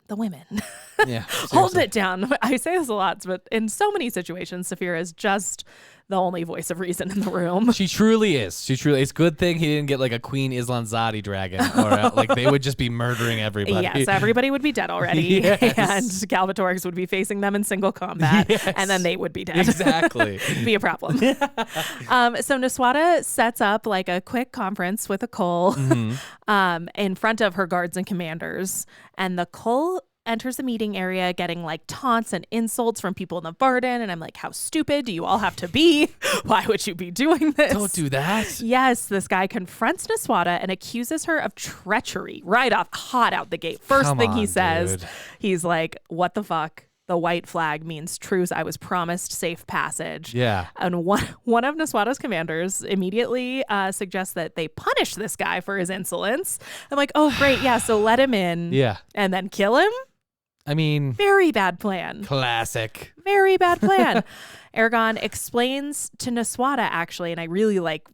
the women. Yeah. Hold it down. I say this a lot, but in so many situations, Saphira is just the only voice of reason in the room. She truly is. It's a good thing he didn't get a Queen Islanzadi dragon, or they would just be murdering everybody. Yes, everybody would be dead already. Yes. And Galvatorix would be facing them in single combat, and then they would be dead. Exactly. Be a problem. So Naswada sets up a quick conference with a Kull in front of her guards and commanders, and the Kull enters the meeting area getting taunts and insults from people in the Varden, and I'm like, how stupid do you all have to be? Why would you be doing this? Don't do that. Yes, this guy confronts Naswada and accuses her of treachery right off, hot out the gate. First thing he says, dude. He's like, what the fuck? The white flag means truce. I was promised safe passage. Yeah. And one of Naswada's commanders immediately suggests that they punish this guy for his insolence. I'm like, oh, great. Yeah, so let him in. Yeah. And then kill him? I mean, Very bad plan. classic. Very bad plan. Aragon explains to Niswada, actually, and I really like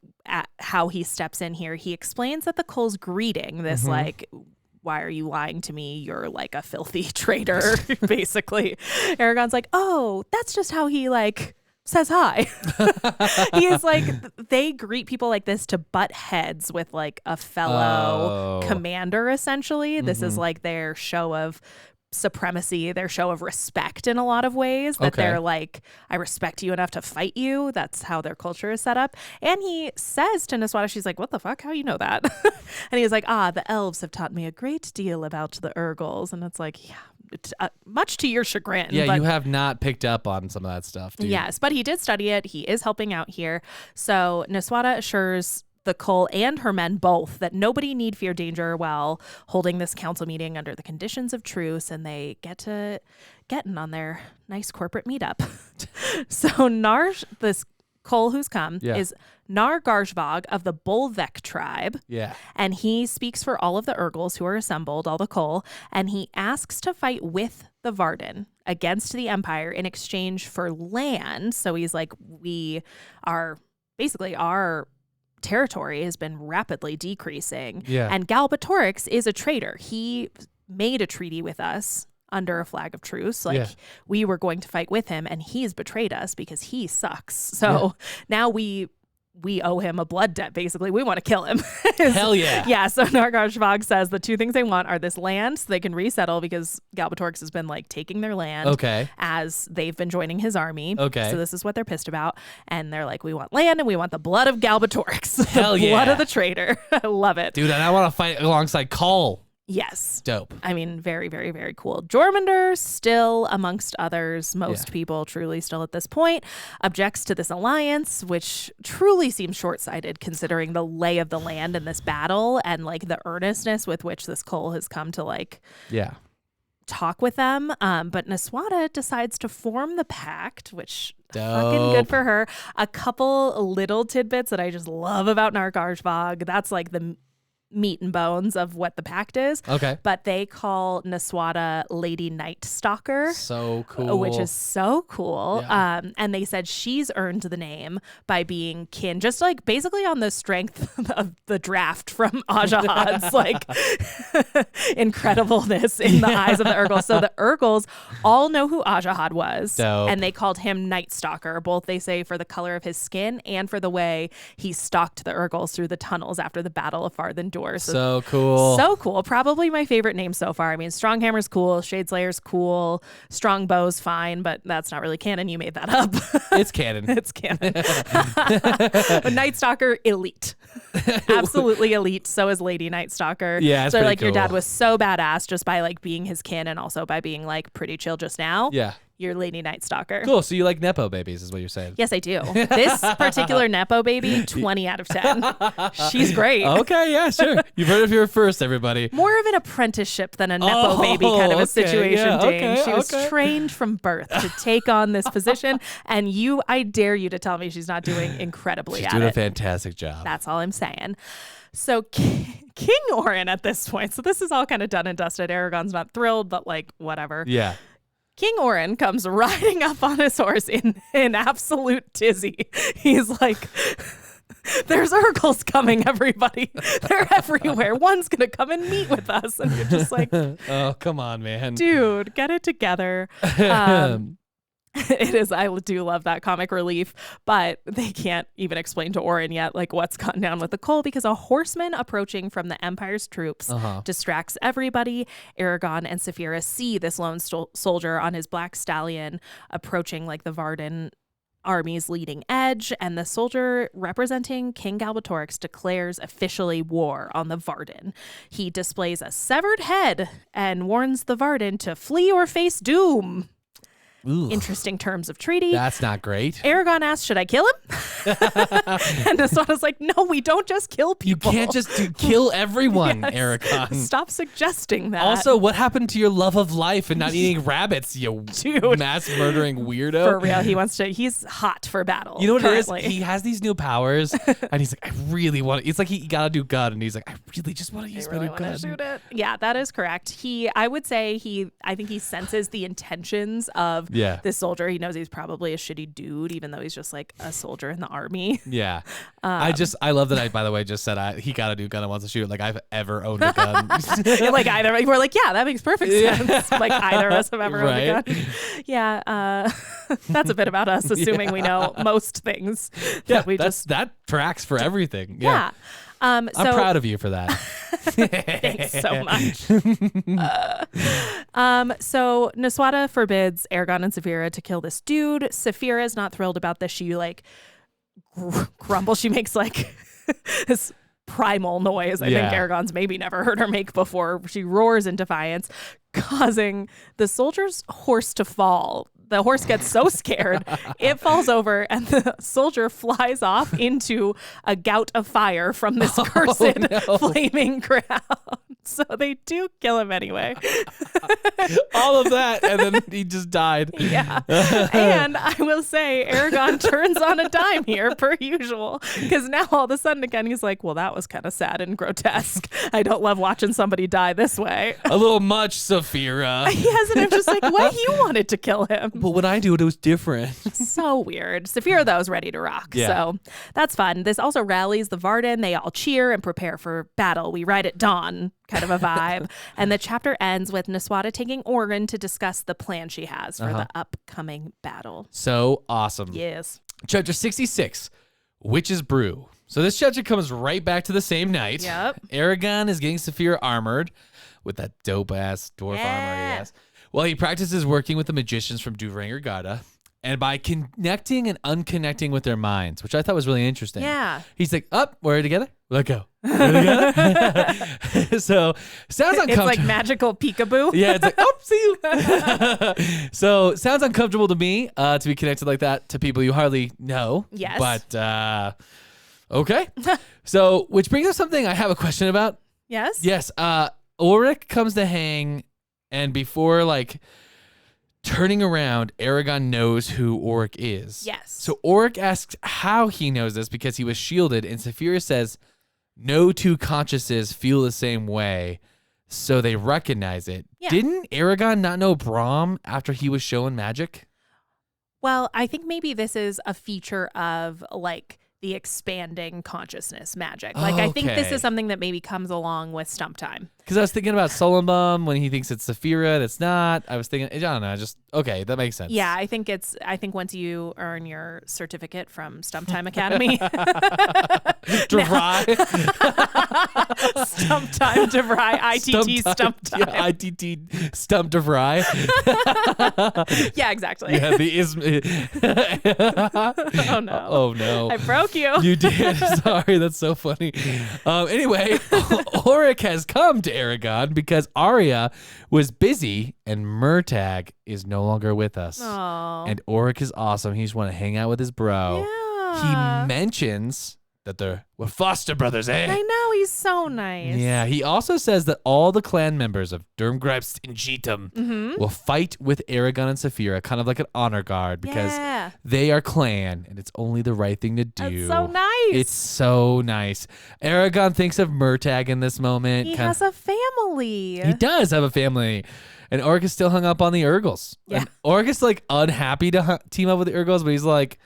how he steps in here. He explains that the Cole's greeting, this like, why are you lying to me? You're like a filthy traitor, basically. Aragon's like, oh, that's just how he like says hi. He is like, they greet people like this to butt heads with like a fellow commander, essentially. This is like their show of supremacy, their show of respect in a lot of ways, that they're like, I respect you enough to fight you. That's how their culture is set up. And he says to Niswada, she's like, what the fuck? How you know that? And he's like, the elves have taught me a great deal about the Urgals. And it's like, yeah, much to your chagrin. Yeah, but you have not picked up on some of that stuff, dude. Yes, but he did study it. He is helping out here. So Niswada assures the Cole and her men both that nobody need fear danger while holding this council meeting under the conditions of truce, and they get to getting on their nice corporate meetup. So this Cole who's come is Nar Garjvog of the Bolvek tribe. Yeah. And he speaks for all of the Urgals who are assembled, all the Cole, and he asks to fight with the Varden against the Empire in exchange for land. So he's like, our territory has been rapidly decreasing. Yeah. And Galbatorix is a traitor. He made a treaty with us under a flag of truce. Like we were going to fight with him, and he's betrayed us because he sucks. So now we owe him a blood debt, basically. We want to kill him. Hell yeah. Yeah, so Nargarshvog says the two things they want are this land so they can resettle, because Galbatorix has been like taking their land as they've been joining his army. Okay. So this is what they're pissed about. And they're like, we want land and we want the blood of Galbatorix. Hell the blood of the traitor. I love it. Dude, and I want to fight alongside Cole. Yes. Dope. I mean, very, very, very cool. Jormungandr, still amongst others, most people truly still at this point, objects to this alliance, which truly seems short-sighted considering the lay of the land in this battle and like the earnestness with which this Cole has come to like talk with them. But Niswada decides to form the pact, which fucking good for her. A couple little tidbits that I just love about Nargarjvog. That's like the meat and bones of what the pact is. Okay. But they call Niswada Lady Night Stalker. So cool. Which is so cool. Yeah. And they said she's earned the name by being kin, just like basically on the strength of the draft from Ajahad's like incredibleness in the eyes of the Urgals. So the Urgals all know who Ajahad was. Dope. And they called him Night Stalker, both they say for the color of his skin and for the way he stalked the Urgals through the tunnels after the Battle of Farthen Door. So cool. So cool. Probably my favorite name so far. I mean, Stronghammer's cool. Shadeslayer's cool. Strongbow's fine, but that's not really canon. You made that up. It's canon. It's canon. But Night Stalker, elite. Absolutely elite. So is Lady Night Stalker. Yeah, so like cool. Your dad was so badass just by like being his kin and also by being like pretty chill just now. Yeah. You're Lady Night Stalker. Cool. So you like Nepo babies is what you're saying. Yes, I do. This particular Nepo baby, 20 out of 10. She's great. Okay, yeah, sure. You've heard of her first, everybody. More of an apprenticeship than a Nepo baby kind of a situation, Dane. She was trained from birth to take on this position, and I dare you to tell me she's not doing incredibly She's doing a fantastic job. That's all I'm saying. So King Orin at this point, so this is all kind of done and dusted. Aragon's not thrilled, but like whatever. Yeah. King Orin comes riding up on his horse in absolute tizzy. He's like, there's Urgals coming, everybody. They're everywhere. One's going to come and meet with us. And you're just like, oh, come on, man. Dude, get it together. It is. I do love that comic relief, but they can't even explain to Orin yet like what's gone down with the Cole, because a horseman approaching from the Empire's troops distracts everybody. Aragon and Saphira see this lone soldier on his black stallion approaching like the Varden army's leading edge, and the soldier representing King Galbatorix declares officially war on the Varden. He displays a severed head and warns the Varden to flee or face doom. Interesting terms of treaty. That's not great. Aragon asks, should I kill him? And Niswada's like, no, we don't just kill people. You can't just kill everyone, Aragon. Stop suggesting that. Also, what happened to your love of life and not eating rabbits, you mass murdering weirdo? For real, he's hot for battle. You know what currently. It is? He has these new powers, and he's like, I really want to. It's like he gotta do gun, and he's like, I really just want to use my new gun. Shoot it. Yeah, that is correct. I think he senses the intentions of this soldier. He knows he's probably a shitty dude, even though he's just like a soldier in the army. Yeah. I love that I, by the way, just said he got a new gun and wants to shoot. Like I've ever owned a gun. Like we're like, yeah, that makes perfect sense. Like either of us have ever owned a gun. Yeah. That's a bit about us, assuming we know most things. That tracks for everything. Yeah. I'm proud of you for that. Thanks so much. So Naswada forbids Eragon and Saphira to kill this dude. Saphira is not thrilled about this. She like grumbles. She makes like this primal noise I think Eragon's maybe never heard her make before. She roars in defiance, causing the soldier's horse to fall. The horse gets so scared, it falls over, and the soldier flies off into a gout of fire from this cursed flaming ground. So they do kill him anyway. All of that, and then he just died. Yeah. And I will say, Eragon turns on a dime here, per usual, because now all of a sudden again, he's like, well, that was kind of sad and grotesque. I don't love watching somebody die this way. A little much, Saphira. Yes, and I'm just like, what? You wanted to kill him. But when I do it, it was different. So weird. Saphira, though, is ready to rock. Yeah. So that's fun. This also rallies the Varden. They all cheer and prepare for battle. We ride at dawn, kind of a vibe. And the chapter ends with Naswada taking Orin to discuss the plan she has for the upcoming battle. So awesome. Yes. Chapter 66, Witch's Brew. So this chapter comes right back to the same night. Yep. Eragon is getting Saphira armored with that dope-ass dwarf armor he has. Well, he practices working with the magicians from Duvrangr Gada, and by connecting and unconnecting with their minds, which I thought was really interesting. Yeah. He's like, we're together? Let go. We're together? So, sounds uncomfortable. It's like magical peekaboo. Yeah, it's like, see you. So, sounds uncomfortable to me to be connected like that to people you hardly know. Yes. But, okay. So, which brings up something I have a question about. Yes? Yes. Ulrich comes to hang, and before, like, turning around, Eragon knows who Ulrich is. Yes. So Ulrich asks how he knows this because he was shielded, and Saphira says, no two consciences feel the same way, so they recognize it. Yeah. Didn't Eragon not know Brahm after he was shown magic? Well, I think maybe this is a feature of, like, the expanding consciousness magic. Like, I think this is something that maybe comes along with Stump Time. Because I was thinking about Solomon when he thinks it's Saphira, it's not. I was thinking, I don't know, okay, that makes sense. Yeah, I think once you earn your certificate from Stump Time Academy. DeVry. Stump Time DeVry, ITT Stump Time. Yeah, ITT Stump DeVry. Yeah, exactly. Yeah, Oh no. Oh no. I broke you. You did. Sorry, that's so funny. Anyway, Ulrich has come to Eragon because Arya was busy and Murtagh is no longer with us. Aww. And Ulrich is awesome. He just want to hang out with his bro. Yeah. He mentions that we're foster brothers, eh? I know, he's so nice. Yeah, he also says that all the clan members of Durmgreifst and Jeetum will fight with Eragon and Saphira, kind of like an honor guard, because they are clan, and it's only the right thing to do. That's so nice. It's so nice. Eragon thinks of Murtagh in this moment. He has a family. He does have a family. And Orc is still hung up on the Urgals. Yeah. And Orc is like unhappy to team up with the Urgals, but he's like,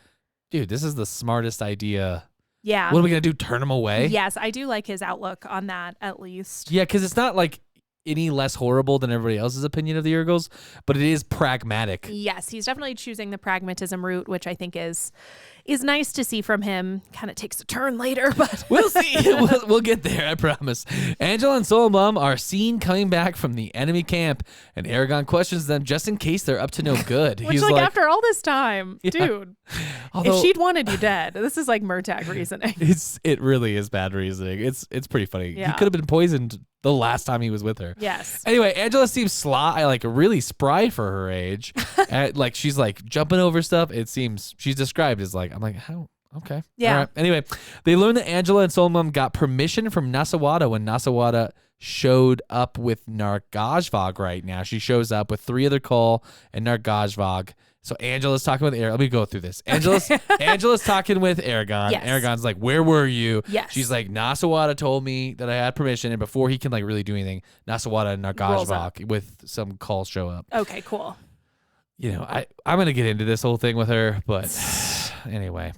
dude, this is the smartest idea. Yeah. What are we going to do? Turn him away? Yes, I do like his outlook on that, at least. Yeah, because it's not like any less horrible than everybody else's opinion of the Urgals, but it is pragmatic. Yes, he's definitely choosing the pragmatism route, which I think is nice to see from him. Kind of takes a turn later, but we'll see. We'll get there, I promise. Angela and Solomon are seen coming back from the enemy camp, and Eragon questions them just in case they're up to no good. Which, like, after all this time, dude, although, if she'd wanted you dead, this is like Murtagh reasoning. It really is bad reasoning. It's pretty funny. Yeah. He could have been poisoned the last time he was with her. Yes. Anyway, Angela seems sly, like really spry for her age. Like she's like jumping over stuff. It seems she's described as like, I'm like, how? Okay. Yeah. All right. Anyway, they learn that Angela and Solomon got permission from Nasawada when Nasawada showed up with Nargajvog right now. She shows up with 3 other Call and Nargajvog. So Angela's talking with Eragon. Let me go through this. Angela's talking with Eragon. Yes. Eragon's like, where were you? Yes. She's like, Nasawada told me that I had permission. And before he can like really do anything, Nasawada and Nargajvog with some calls show up. Okay, cool. I'm going to get into this whole thing with her, but anyway.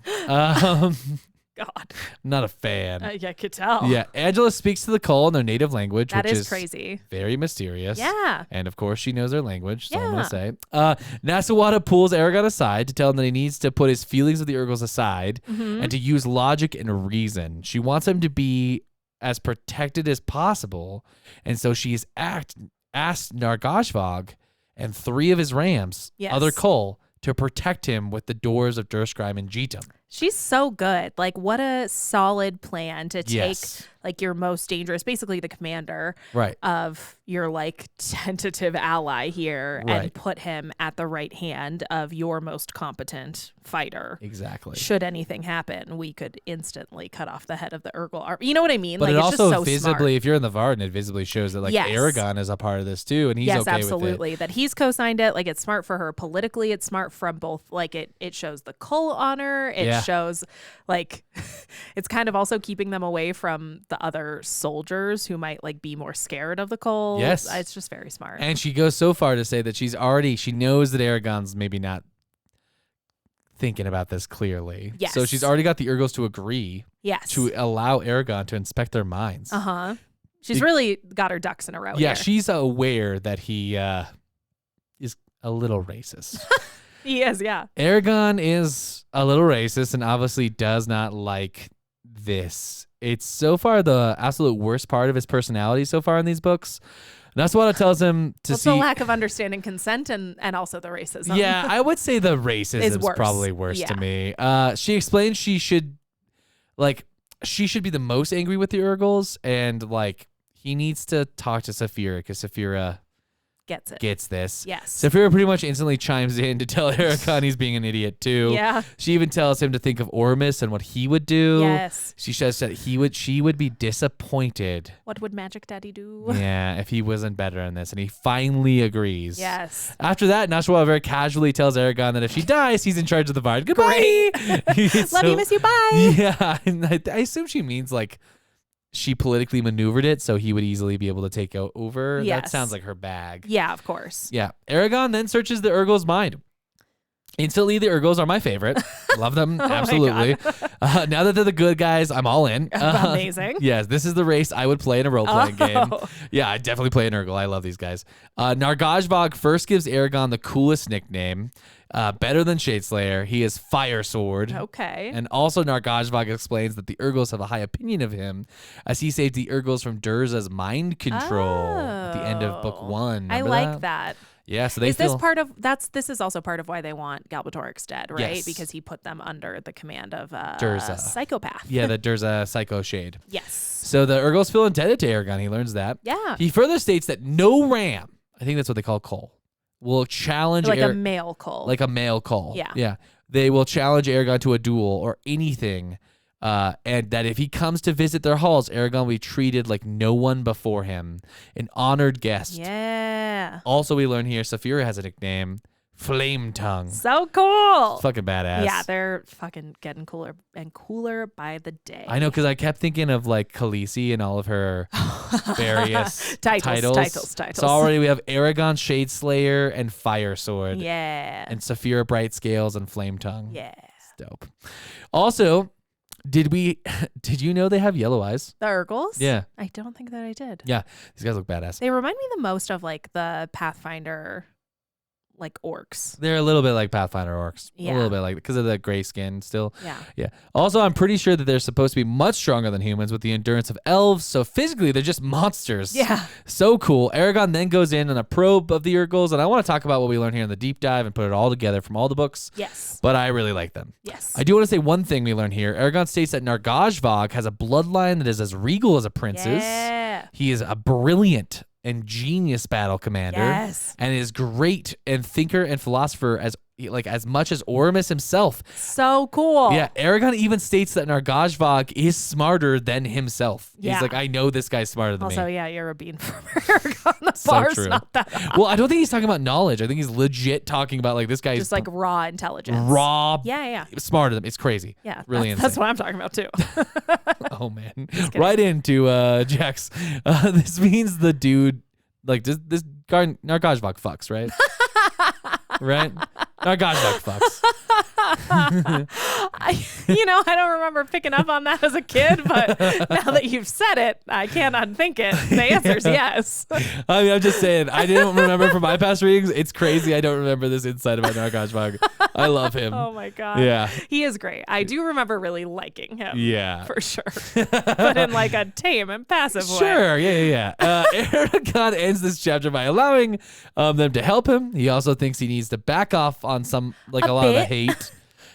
God. Not a fan. Yeah, I could tell. Yeah, Angela speaks to the Cull in their native language, That which is crazy. Very mysterious. Yeah. And of course, she knows their language, so I'm going to Yeah. say. Nasawada pulls Aragon aside to tell him that he needs to put his feelings of the Urgals aside and to use logic and reason. She wants him to be as protected as possible, and so she's asked Nargashvog and 3 of his rams, Yes. other Cull, to protect him with the doors of Durskheim and Jetum. She's so good. Like, what a solid plan to take, Yes. like, your most dangerous, basically the commander Right. of your, like, tentative ally here and Right. put him at the right hand of your most competent fighter. Exactly. Should anything happen, we could instantly cut off the head of the Urgal army. You know what I mean? But like, it it's also just so visibly, smart. if you're in the Varden, it visibly shows that, like, Yes. Aragon is a part of this too, and he's Yes, okay with it. absolutely. That he's co-signed it. Like, it's smart for her politically. It's smart from both. Like, it shows the Cull honor. It shows, like, it's kind of also keeping them away from the other soldiers who might, like, be more scared of the Cull. Yes. It's just very smart. And she goes so far to say that she knows that Aragon's maybe not thinking about this clearly. Yes. So she's already got the Urgals to agree Yes. to allow Aragon to inspect their minds. Uh-huh. She's really got her ducks in a row Yeah, here. she's aware that he is a little racist. He is, yeah. Aragon is a little racist and obviously does not like this. It's so far the absolute worst part of his personality so far in these books. Nasawada tells him to It's see. the lack of understanding consent and also the racism. Yeah, I would say the racism is worse. probably worse Yeah. to me. She explains she should be the most angry with the Urgals, and like he needs to talk to Saphira because Saphira Gets it. gets this. Yes. Saphira pretty much instantly chimes in to tell Aragon he's being an idiot too. Yeah. She even tells him to think of Ormus and what he would do. Yes. She says that she would be disappointed. What would Magic Daddy do? Yeah, if he wasn't better in this, and he finally agrees. Yes. After that, Nasawada very casually tells Aragon that if she dies, he's in charge of the Vard. Goodbye. Love you, miss you, bye. Yeah, and I assume she means like she politically maneuvered it so he would easily be able to take over. That Yes. sounds like her bag. Yeah, of course. Yeah. Aragon then searches the Urgal's mind. Instantly, the Urgals are my favorite. Love them, my absolutely. Now that they're the good guys, I'm all in. Amazing. Yes, this is the race I would play in a role-playing game. Oh. Yeah, I'd definitely play an Urgal. I love these guys. Nargashvog first gives Aragon the coolest nickname. Better than Shadeslayer, he is Firesword. Okay. And also Nargashvog explains that the Urgals have a high opinion of him as he saved the Urgals from Durza's mind control at the end of book 1. I Remember like that. Yeah, so they Is feel... this part of this is also part of why they want Galbatorix dead, right? Yes. Because he put them under the command of Durza. psychopath. Yeah, the Durza Psycho Shade. Yes. So the Urgals feel indebted to Aragon. He learns that. Yeah. He further states that no ram, I think that's what they call Cull, will challenge Like a male Cull. like a male Cull. Yeah. Yeah. They will challenge Aragon to a duel or anything. And that if he comes to visit their halls, Aragon will be treated like no one before him, an honored guest. Yeah. Also, we learn here Saphira has a nickname, Flametongue. So cool. Fucking badass. Yeah, they're fucking getting cooler and cooler by the day. I know, because I kept thinking of like Khaleesi and all of her various Titles. So already we have Aragon, Shadeslayer, and Firesword. Yeah. And Saphira, Bright Scales, and Flametongue. Yeah. It's dope. Also, did you know they have yellow eyes? The Urgals? Yeah. I don't think that I did. Yeah. These guys look badass. They remind me the most of like the Pathfinder like orcs. They're a little bit like Pathfinder orcs. A Yeah. little bit like, because of the gray skin still. Yeah. Yeah. Also, I'm pretty sure that they're supposed to be much stronger than humans with the endurance of elves. So physically, they're just monsters. Yeah. So cool. Aragon then goes in on a probe of the Urgals, and I want to talk about what we learned here in the deep dive and put it all together from all the books. Yes. But I really like them. Yes. I do want to say one thing we learn here. Aragon states that Nargashvog has a bloodline that is as regal as a prince's. Yeah. He is a brilliant and genius battle commander. Yes. And is great and thinker and philosopher as much as Ormus himself. So cool. Yeah, Aragon even states that Nargashvog is smarter than himself. Yeah. He's like, I know this guy's smarter than Also, me. yeah, you're a bean from Aragon. The So bar's true. not that high. Well, I don't think he's talking about knowledge. I think he's legit talking about like this guy's Just like raw intelligence. raw, Yeah. smarter than. It's crazy. Yeah. Really That's insane. what I'm talking about too. Oh man, right into Jax. This means the dude, like this Nargashvog fucks, right? right? Nargajmak fucks. I don't remember picking up on that as a kid, but now that you've said it, I can't unthink it. The answer's yes. I mean, I'm just saying, I didn't remember from my past readings. It's crazy I don't remember this insight about Nargajmak. I love him. Oh my God. Yeah. He is great. I do remember really liking him. Yeah. For sure. But in like a tame and passive way. Sure. Yeah. Eragon ends this chapter by allowing them to help him. He also thinks he needs to back off on some, like a lot of the hate.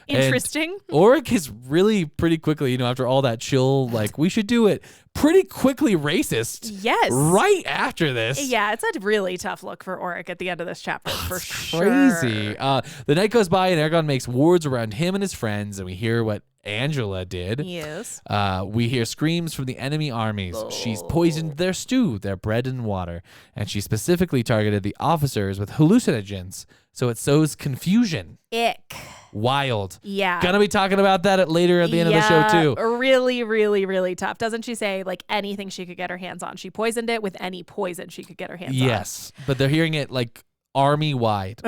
Interesting. And Auric is really pretty quickly, after all that chill, like, we should do it, pretty quickly racist. Yes. Right after this. Yeah, it's a really tough look for Auric at the end of this chapter, for sure. Crazy. The night goes by and Eragon makes wards around him and his friends, and we hear what Angela did. Yes. We hear screams from the enemy armies. She's poisoned their stew, their bread and water, and she specifically targeted the officers with hallucinogens, so it sows confusion. Ick. Wild. Yeah. Gonna be talking about that later at the end of the show too. Really, really, really tough. Doesn't she say like anything she could get her hands on? She poisoned it with any poison she could get her hands on. Yes, but they're hearing it like army wide.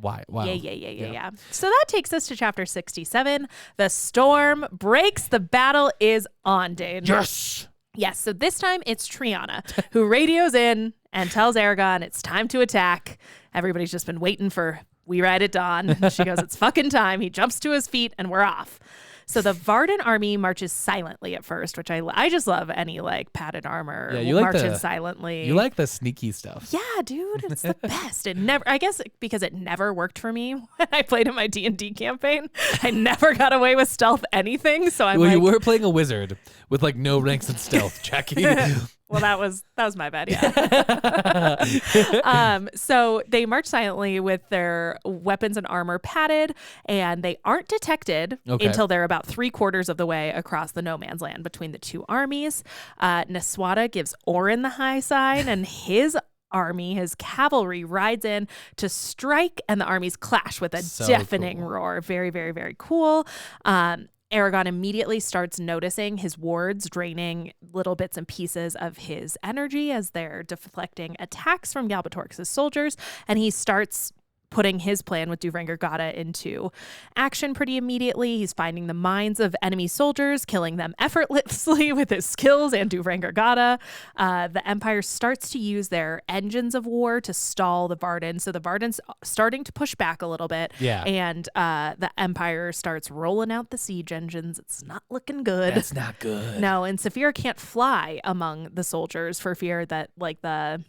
Wow. Yeah. So that takes us to chapter 67. The storm breaks. The battle is on, Dane. Yes. Yes. So this time it's Triana who radios in and tells Eragon it's time to attack. Everybody's just been waiting for we ride at dawn. She goes, it's fucking time. He jumps to his feet and we're off. So the Varden army marches silently at first, which I just love any like padded armor marching silently. You like the sneaky stuff. Yeah, dude, it's the best. I guess because it never worked for me when I played in my D&D campaign. I never got away with stealth anying. So you were playing a wizard with like no ranks in stealth, Jacqui. Well, that was my bad. Yeah. So they march silently with their weapons and armor padded, and they aren't detected until they're about 3/4 of the way across the no man's land between the two armies. Neswata gives Orin the high sign, and his army, his cavalry, rides in to strike, and the armies clash with a deafening roar. Very, very, very cool. Eragon immediately starts noticing his wards draining little bits and pieces of his energy as they're deflecting attacks from Galbatorix's soldiers, and he starts putting his plan with Duvrengar into action pretty immediately. He's finding the minds of enemy soldiers, killing them effortlessly with his skills and Duvrengar. The Empire starts to use their engines of war to stall the Varden. So the Varden's starting to push back a little bit. Yeah. And the Empire starts rolling out the siege engines. It's not looking good. That's not good. No, and Saphira can't fly among the soldiers for fear that like the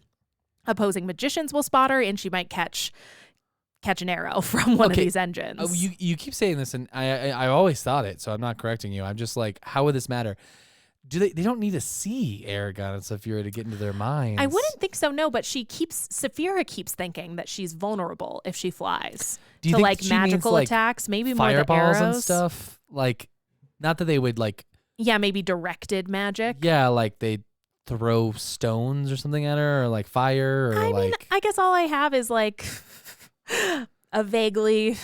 opposing magicians will spot her and she might catch an arrow from one of these engines. You keep saying this, and I always thought it, so I'm not correcting you. I'm just like, how would this matter? They don't need to see Eragon and Saphira to get into their minds. I wouldn't think so, no, but Saphira keeps thinking that she's vulnerable if she flies to like magical attacks, maybe more the arrows and stuff. Like, not that they would like. Yeah, maybe directed magic. Yeah, like they throw stones or something at her, or like fire, or I mean, I guess all I have is like a vaguely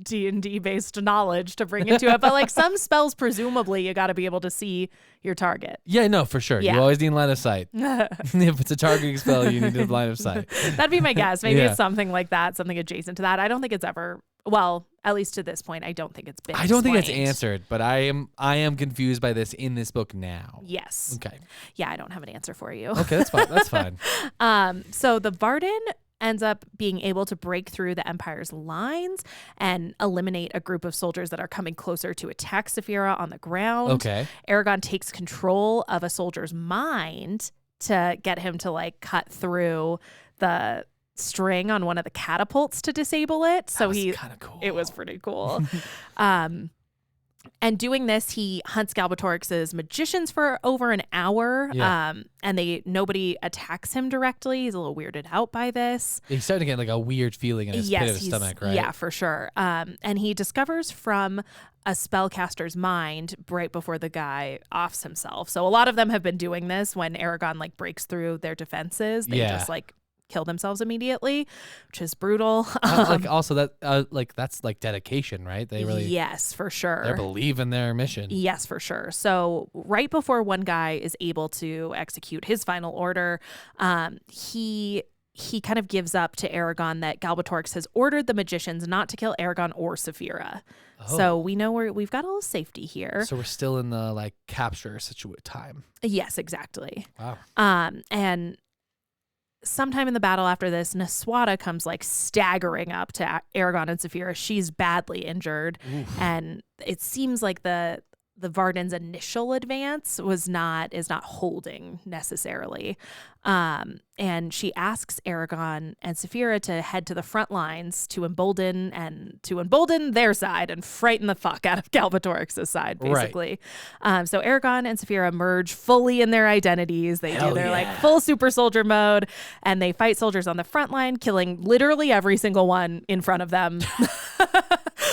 D&D based knowledge to bring into it, but like some spells, presumably you got to be able to see your target. Yeah, no, for sure. Yeah. You always need line of sight. If it's a targeting spell, you need a line of sight. That'd be my guess. Maybe it's something like that, something adjacent to that. I don't think it's ever. Well, at least to this point, I don't think it's been. I don't think it's answered, but I am confused by this in this book now. Yes. Okay. Yeah, I don't have an answer for you. Okay, that's fine. That's fine. So the Varden ends up being able to break through the Empire's lines and eliminate a group of soldiers that are coming closer to attack Saphira on the ground. Okay. Eragon takes control of a soldier's mind to get him to like cut through the string on one of the catapults to disable it. So he kind of cool. It was pretty cool. And doing this, he hunts Galbatorix's magicians for over an hour. Yeah. And nobody attacks him directly. He's a little weirded out by this. He's starting to get like a weird feeling in his pit of his stomach, right? Yeah, for sure. And he discovers from a spellcaster's mind right before the guy offs himself. So a lot of them have been doing this when Eragon like breaks through their defenses. They just like kill themselves immediately, which is brutal. Like also that like that's like dedication, right? They really yes, for sure. They believe in their mission. Yes, for sure. So right before one guy is able to execute his final order, he he kind of gives up to Aragon that Galbatorix has ordered the magicians not to kill Aragon or Saphira. Oh. So we know we've got a little safety here. So we're still in the like capture time. Yes, exactly. Wow. And sometime in the battle after this, Niswada comes like staggering up to Aragon and Saphira. She's badly injured. Oof. And it seems like the Varden's initial advance is not holding necessarily. And she asks Aragon and Saphira to head to the front lines to embolden their side and frighten the fuck out of Galbatorix's side, basically. Right. So Aragon and Saphira merge fully in their identities. They do their like full super soldier mode, and they fight soldiers on the front line, killing literally every single one in front of them.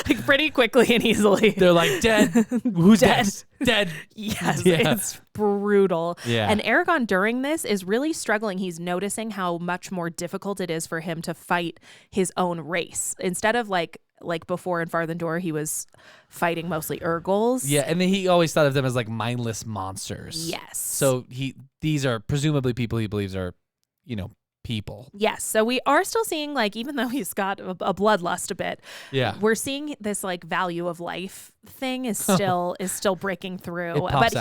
Like pretty quickly and easily. They're like, dead. Who's dead? Dead. Yes, it's brutal. Yeah. And Aragon during this is really struggling. He's noticing how much more difficult it is for him to fight his own race. Instead of like before in Farthendor, he was fighting mostly Urgals. Yeah, and then he always thought of them as like mindless monsters. Yes. So these are presumably people he believes are, people. Yes. So we are still seeing, like, even though he's got a bloodlust a bit, we're seeing this like value of life thing is still breaking through. But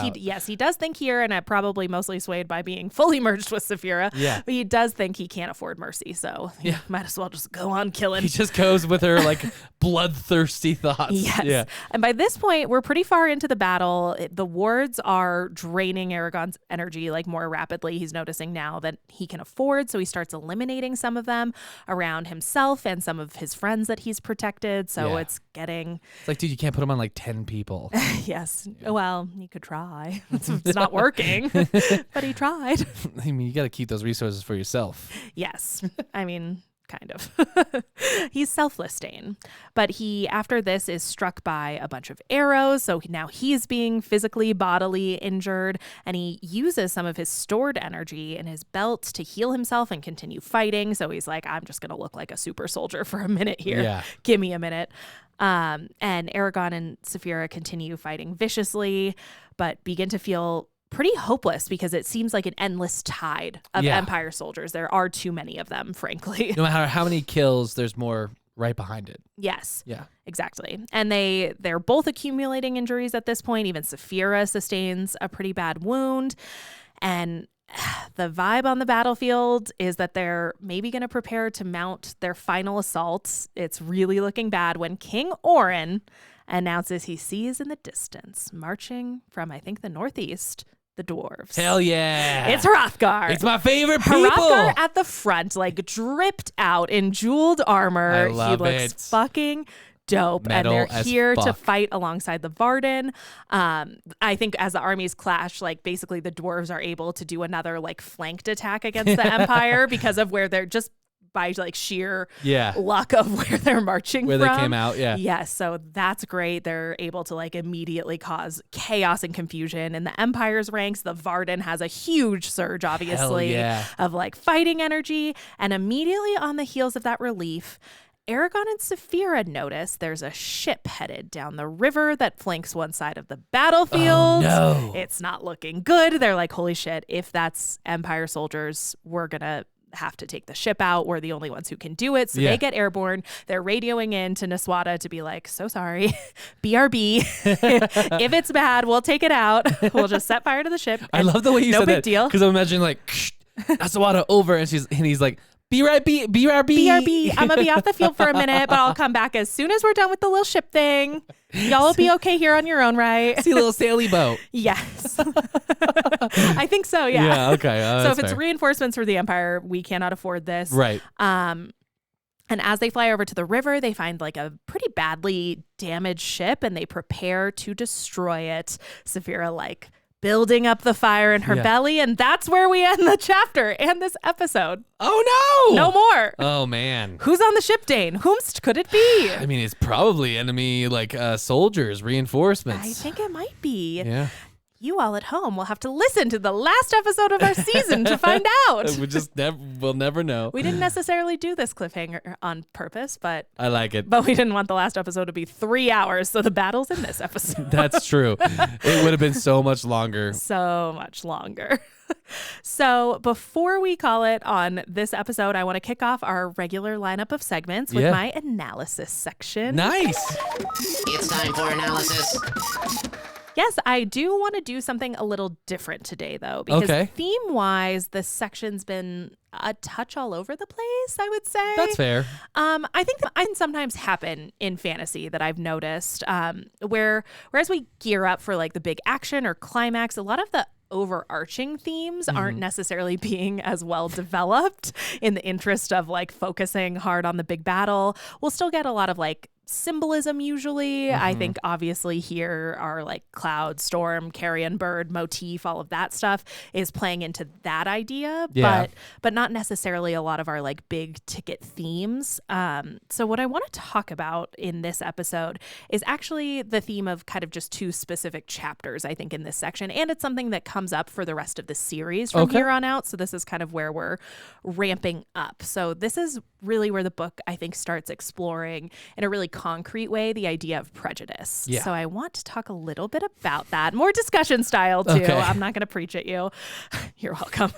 he does think here, and probably mostly swayed by being fully merged with Saphira. Yeah. But he does think he can't afford mercy, so he might as well just go on killing. He just goes with her like bloodthirsty thoughts. Yes. Yeah. And by this point, we're pretty far into the battle. The wards are draining Aragon's energy like more rapidly. He's noticing now that he can afford, so he starts eliminating some of them around himself and some of his friends that he's protected. So it's getting... It's like, dude, you can't put him on like 10 people. Yes. Yeah. Well, you could try. It's not working, but he tried. I mean, you got to keep those resources for yourself. Yes. I mean... kind of. He's selfless, Dane. But he, after this, is struck by a bunch of arrows. So now he's being physically, bodily injured. And he uses some of his stored energy in his belt to heal himself and continue fighting. So he's like, I'm just going to look like a super soldier for a minute here. Yeah. Give me a minute. And Aragon and Saphira continue fighting viciously, but begin to feel pretty hopeless because it seems like an endless tide of Empire soldiers. There are too many of them, frankly. No matter how many kills, there's more right behind it. Yes. Yeah. Exactly. And they're both accumulating injuries at this point. Even Saphira sustains a pretty bad wound. And the vibe on the battlefield is that they're maybe going to prepare to mount their final assault. It's really looking bad when King Orin announces he sees in the distance, marching from, I think, the northeast, the dwarves. Hell yeah. It's Hrothgar. It's my favorite people. Hrothgar at the front, like dripped out in jeweled armor. I love he looks fucking dope. Metal and they're as here to fuck. fight alongside the Varden. I think as the armies clash, like basically the dwarves are able to do another like flanked attack against the Empire because of where they're just by like sheer luck of where they're marching where from. they came out. Yes, so that's great. They're able to like immediately cause chaos and confusion in the Empire's ranks. The Varden has a huge surge, obviously, of like fighting energy. And immediately on the heels of that relief, Aragon and Saphira notice there's a ship headed down the river that flanks one side of the battlefield. Oh, no. It's not looking good. They're like, holy shit, if that's Empire soldiers, we're going to have to take the ship out. We're the only ones who can do it. So they get airborne. They're radioing in to Niswada to be like, so sorry, BRB. If it's bad, we'll take it out. We'll just set fire to the ship. I love the way you said that. No big deal. Because I'm imagining like, Niswada over, and he's like, BRB. I'm going to be off the field for a minute, but I'll come back as soon as we're done with the little ship thing. Y'all will be okay here on your own, right? See a little saily boat. Yes. I think so, yeah. Yeah, okay. So if it's reinforcements for the Empire, we cannot afford this. Right. And as they fly over to the river, they find like a pretty badly damaged ship and they prepare to destroy it. Saphira like building up the fire in her belly, and that's where we end the chapter and this episode. Oh no! No more. Oh man. Who's on the ship, Dane? Whomst could it be? I mean, it's probably enemy like soldiers, reinforcements. I think it might be. Yeah. You all at home will have to listen to the last episode of our season to find out. We'll never know. We didn't necessarily do this cliffhanger on purpose, but I like it. But we didn't want the last episode to be 3 hours, so the battle's in this episode. That's true. It would have been so much longer. So much longer. So before we call it on this episode, I want to kick off our regular lineup of segments with my analysis section. Nice. It's time for analysis. Yes, I do want to do something a little different today, though, because theme-wise, this section's been a touch all over the place, I would say. That's fair. I think that can sometimes happen in fantasy that I've noticed, whereas we gear up for like the big action or climax, a lot of the overarching themes aren't necessarily being as well developed in the interest of like focusing hard on the big battle. We'll still get a lot of like symbolism usually. I think obviously here our like cloud, storm, carrion bird motif, all of that stuff is playing into that idea, but not necessarily a lot of our like big ticket themes. So what I want to talk about in this episode is actually the theme of kind of just two specific chapters, I think, in this section. And it's something that comes up for the rest of the series from here on out. So this is kind of where we're ramping up. So this is really where the book, I think, starts exploring in a really concrete way the idea of prejudice. Yeah. So I want to talk a little bit about that, more discussion style too. Okay. I'm not going to preach at you. You're welcome.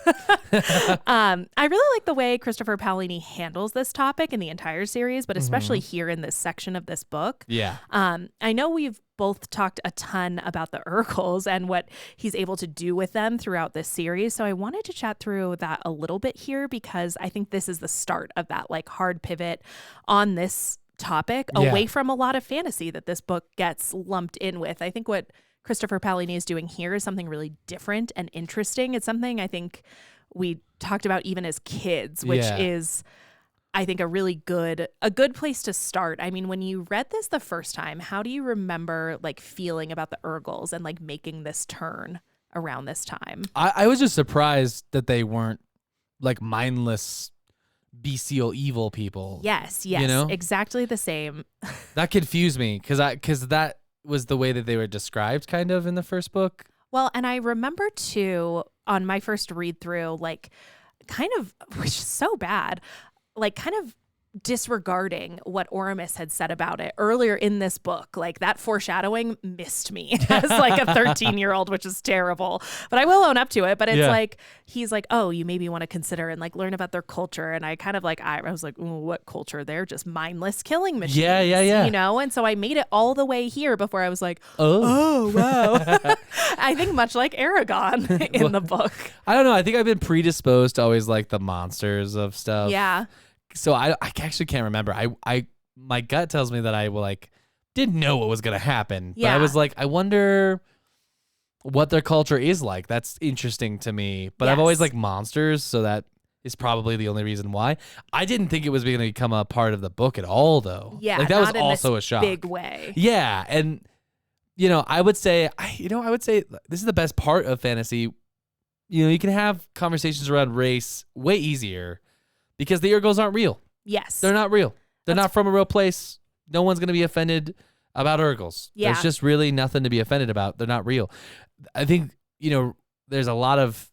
I really like the way Christopher Paolini handles this topic in the entire series, but especially here in this section of this book. Yeah. I know we've both talked a ton about the Urgals and what he's able to do with them throughout this series. So I wanted to chat through that a little bit here because I think this is the start of that like hard pivot on this topic away from a lot of fantasy that this book gets lumped in with. I think what Christopher Paolini is doing here is something really different and interesting. It's something I think we talked about even as kids, which is, I think, a good place to start. I mean, when you read this the first time, how do you remember like feeling about the Urgals and like making this turn around this time? I was just surprised that they weren't like mindless bestial evil people. Yes, you know? Exactly the same. That confused me because that was the way that they were described kind of in the first book. Well, and I remember too on my first read through, like kind of, which is so bad, like kind of disregarding what Oramus had said about it earlier in this book. Like that foreshadowing missed me as like a 13-year-old, which is terrible, but I will own up to it. But it's like, he's like, oh, you maybe want to consider and like learn about their culture. And I kind of like, I was like, ooh, what culture? They're just mindless killing machines. Yeah. You know? And so I made it all the way here before I was like, oh wow. I think much like Aragon in the book. I don't know. I think I've been predisposed to always like the monsters of stuff. Yeah. So I actually can't remember. My gut tells me that I like didn't know what was gonna happen. Yeah. But I was like, I wonder what their culture is like. That's interesting to me. But I've always liked monsters, so that is probably the only reason why. I didn't think it was gonna become a part of the book at all, though. Yeah, like that was not in also this a shock. big way. Yeah, and I would say this is the best part of fantasy. You can have conversations around race way easier. Because the Urgals aren't real. Yes. They're not real. They're not from a real place. No one's going to be offended about Urgals. Yeah. There's just really nothing to be offended about. They're not real. I think, there's a lot of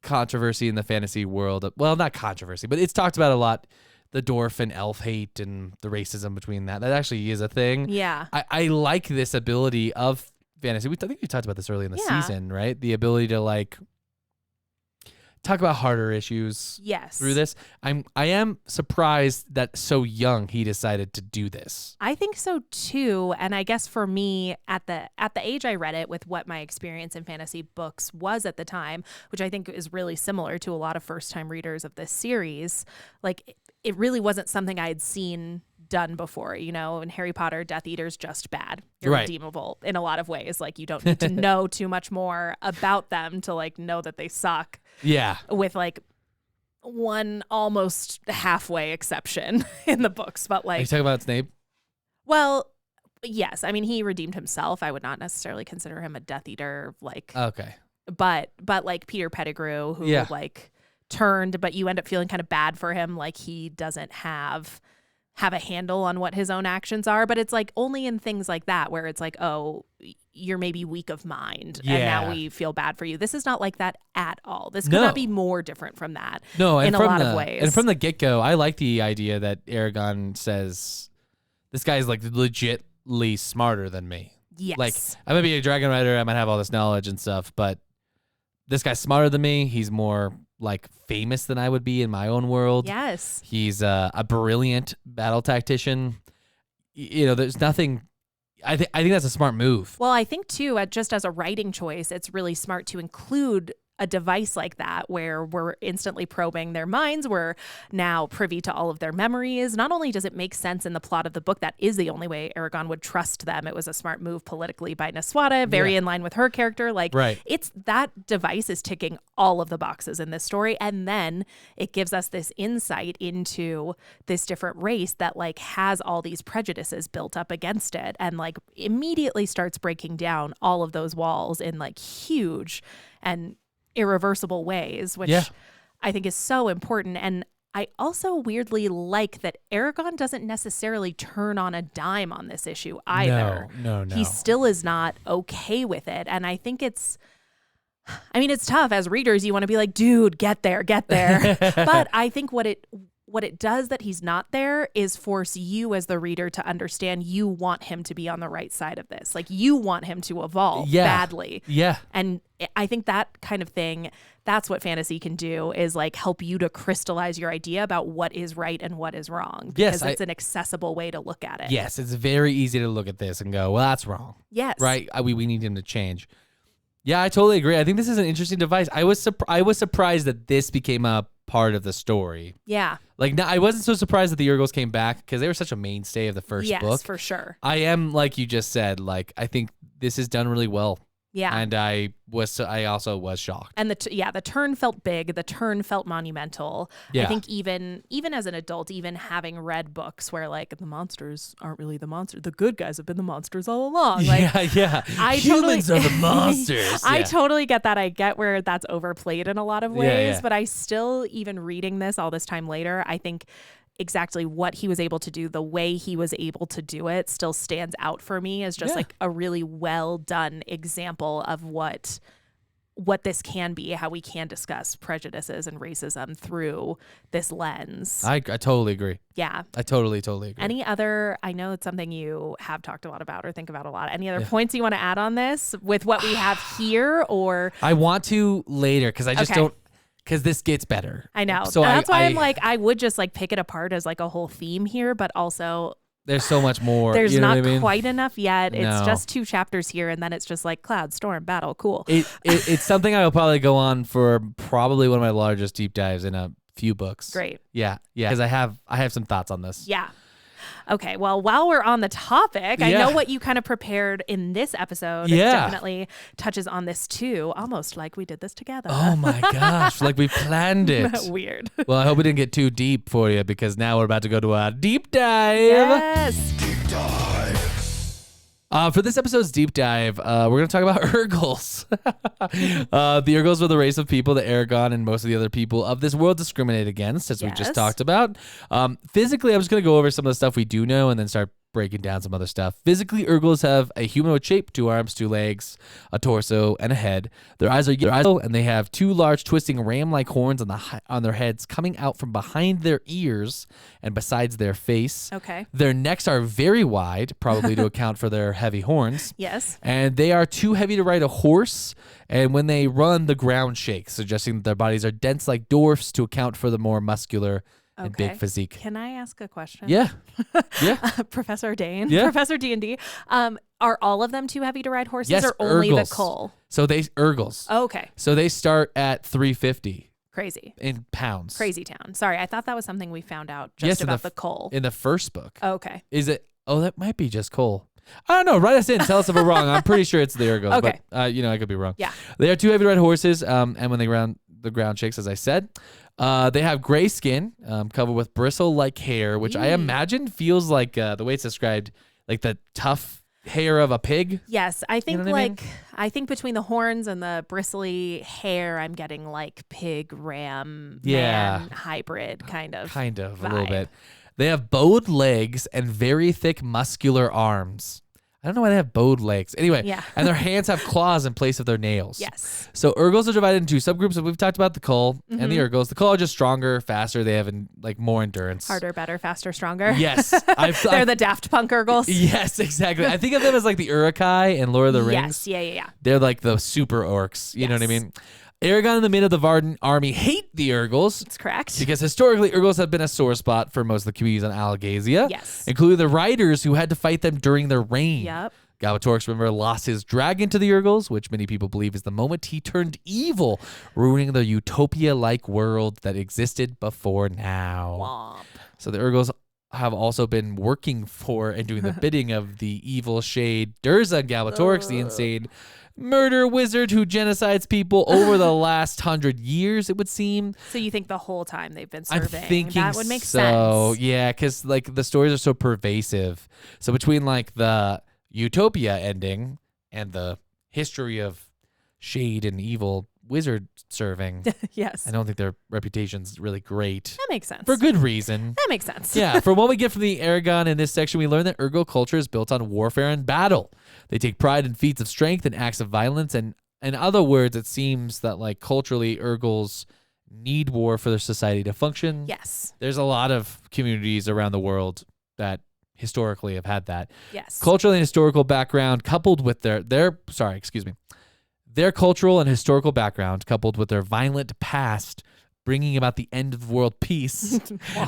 controversy in the fantasy world. Well, not controversy, but it's talked about a lot. The dwarf and elf hate and the racism between that. That actually is a thing. Yeah. I like this ability of fantasy. I think we talked about this early in the season, right? The ability to like talk about harder issues through this. I am surprised that so young he decided to do this. I think so too. And I guess for me at the age I read it with what my experience in fantasy books was at the time, which I think is really similar to a lot of first time readers of this series, like it really wasn't something I had seen done before. In Harry Potter, Death Eater's just bad. You're redeemable in a lot of ways. Like you don't need to know too much more about them to like know that they suck. Yeah. With like one almost halfway exception in the books. But like, are you talking about Snape? Well, yes. I mean, he redeemed himself. I would not necessarily consider him a Death Eater. Like, okay. But like Peter Pettigrew, who like turned, but you end up feeling kind of bad for him. Like he doesn't have a handle on what his own actions are, but it's like only in things like that where it's like, oh, you're maybe weak of mind and now we feel bad for you. This is not like that at all. This could not be more different from that in a lot of ways. And from the get-go, I like the idea that Aragon says, this guy's like legitly smarter than me. Yes. Like I might be a dragon rider, I might have all this knowledge and stuff, but this guy's smarter than me. He's more like famous than I would be in my own world. Yes. He's a brilliant battle tactician. You know, there's nothing. I think that's a smart move. Well, I think too, just as a writing choice, it's really smart to include a device like that where we're instantly probing their minds. We're now privy to all of their memories. Not only does it make sense in the plot of the book, that is the only way Aragon would trust them. It was a smart move politically by Niswada, very in line with her character. Like, it's that device is ticking all of the boxes in this story. And then it gives us this insight into this different race that like has all these prejudices built up against it and like immediately starts breaking down all of those walls in like huge and irreversible ways, which I think is so important. And I also weirdly like that Aragon doesn't necessarily turn on a dime on this issue either. No. He still is not okay with it. And I think it's tough as readers. You want to be like, dude, get there. But I think what it does that he's not there is force you as the reader to understand you want him to be on the right side of this. Like you want him to evolve badly. Yeah. And I think that kind of thing, that's what fantasy can do, is like help you to crystallize your idea about what is right and what is wrong. Because it's an accessible way to look at it. Yes, it's very easy to look at this and go, well, that's wrong. Yes. Right? We need him to change. Yeah, I totally agree. I think this is an interesting device. I was surprised that this became a part of the story. Yeah. Like, I wasn't so surprised that the Urgals came back because they were such a mainstay of the first book. Yes, for sure. I am, like you just said, like, I think this is done really well. Yeah. And I also was shocked. And the turn felt big. The turn felt monumental. Yeah. I think even as an adult, even having read books where like the monsters aren't really the monsters, the good guys have been the monsters all along. Like, Humans are the monsters. I totally get that. I get where that's overplayed in a lot of ways, but I still, even reading this all this time later, I think exactly what he was able to do, the way he was able to do it, still stands out for me as just like a really well done example of what this can be, how we can discuss prejudices and racism through this lens. I totally agree. Yeah. I totally agree. Any other, I know it's something you have talked a lot about or think about a lot. Any other points you want to add on this with what we have here, or? I want to later because I just don't. Because this gets better. I know. So that's why I'm like, I would just like pick it apart as like a whole theme here, but also there's so much more. There's you know not what I mean? quite enough yet. No. It's just 2 chapters here, and then it's just like cloud, storm, battle, cool. It's something I will probably go on for probably one of my largest deep dives in a few books. Great. Yeah. Because I have some thoughts on this. Yeah. Okay, well, while we're on the topic, I know what you kind of prepared in this episode. It definitely touches on this too, almost like we did this together. Oh my gosh, like we planned it. Weird. Well, I hope we didn't get too deep for you because now we're about to go to a deep dive. Yes. Deep dive. For this episode's deep dive, we're going to talk about Urgals. The Urgals were the race of people that Aragon and most of the other people of this world discriminate against, as we just talked about. Physically, I'm just going to go over some of the stuff we do know and then start breaking down some other stuff. Physically, Urgals have a humanoid shape, 2 arms, 2 legs, a torso, and a head. Their eyes are yellow, and they have 2 large twisting ram-like horns on their heads coming out from behind their ears and besides their face. Okay. Their necks are very wide, probably to account for their heavy horns. Yes. And they are too heavy to ride a horse, and when they run, the ground shakes, suggesting that their bodies are dense like dwarfs to account for the more muscular and big physique. Can I ask a question? Yeah. Professor Dane, Yeah. Professor D&D. Are all of them too heavy to ride horses, Yes, or only the Urgals. Cole? So they Urgals. Oh, okay. So they start at 350 Crazy. in pounds. Crazy town. Sorry, I thought that was something we found out just about the Cole. In the first book. Oh, okay. Is it? Oh, that might be just Cole. I don't know. Write us in. Tell us if we're wrong. I'm pretty sure it's the Urgals. Okay. But, I could be wrong. Yeah. They are too heavy to ride horses, and when they run, the ground shakes, as I said. They have gray skin, covered with bristle-like hair, which I imagine feels like, the way it's described, like the tough hair of a pig. Yes, I think know what I mean? I think between the horns and the bristly hair, I'm getting like pig, ram, man hybrid kind of. Kind of, vibe. a little bit. They have bowed legs and very thick muscular arms. I don't know why they have bowed legs. Anyway, and their hands have claws in place of their nails. Yes. So Urgals are divided into 2 subgroups. We've talked about the Cull and the Urgals. The Cull are just stronger, faster. They have more endurance. Harder, better, faster, stronger. Yes. They're the Daft Punk Urgals. Yes, exactly. I think of them as like the Uruk-hai in Lord of the Rings. Yes, yeah. They're like the super orcs. You know what I mean? Aragon and the men of the Varden army hate the Urgals. That's correct. Because historically, Urgals have been a sore spot for most of the communities on Alagasia. Yes. Including the riders who had to fight them during their reign. Yep. Galbatorix, remember, lost his dragon to the Urgals, which many people believe is the moment he turned evil, ruining the utopia-like world that existed before now. Womp. So the Urgals have also been working for and doing the bidding of the evil shade Durza Galbatorix, the insane murder wizard who genocides people over the last 100 years, it would seem. So you think the whole time they've been I'm serving? thinking That would make so. sense. Yeah, because like the stories are so pervasive. So between like the Utopia ending and the history of shade and evil wizard serving, Yes. I don't think their reputation's really great. That makes sense. For good reason. That makes sense. Yeah, from what we get from the Aragon in this section, we learn that Urgal culture is built on warfare and battle. They take pride in feats of strength and acts of violence, and in other words, it seems that like culturally, Urgals need war for their society to function. Yes. There's a lot of communities around the world that historically have had that. Yes. Cultural and historical background coupled with their cultural and historical background coupled with their violent past, bringing about the end of world peace,